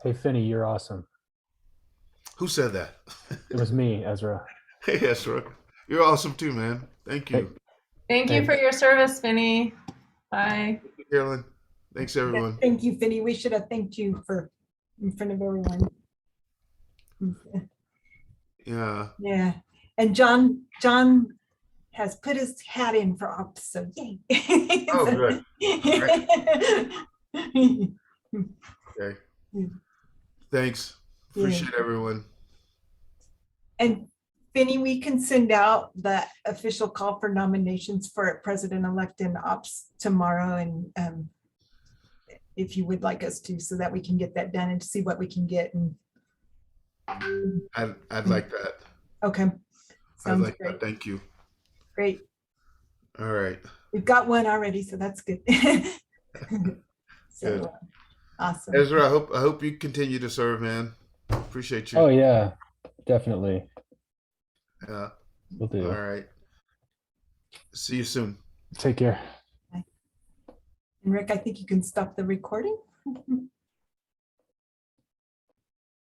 Hey, Finney, you're awesome. Who said that? It was me, Ezra. Hey, Ezra. You're awesome too, man. Thank you. Thank you for your service, Finney. Bye. Carolyn. Thanks, everyone. Thank you, Finney. We should have thanked you for in front of everyone. Yeah. Yeah. And John has put his hat in for ops, so yay. Oh, good. Okay. Thanks. Appreciate everyone. And Vinny, we can send out the official call for nominations for president-elect and ops tomorrow, and if you would like us to, so that we can get that done and see what we can get. And I'd like that. okay, I'd sounds like great. that. Thank you. Great. All right. We've got one already, so that's good. So, Good. awesome. Ezra, I hope you continue to serve, man. Appreciate you. Oh yeah, definitely. Yeah. Will do. All right. See you soon. Take care. And Rick, I think you can stop the recording.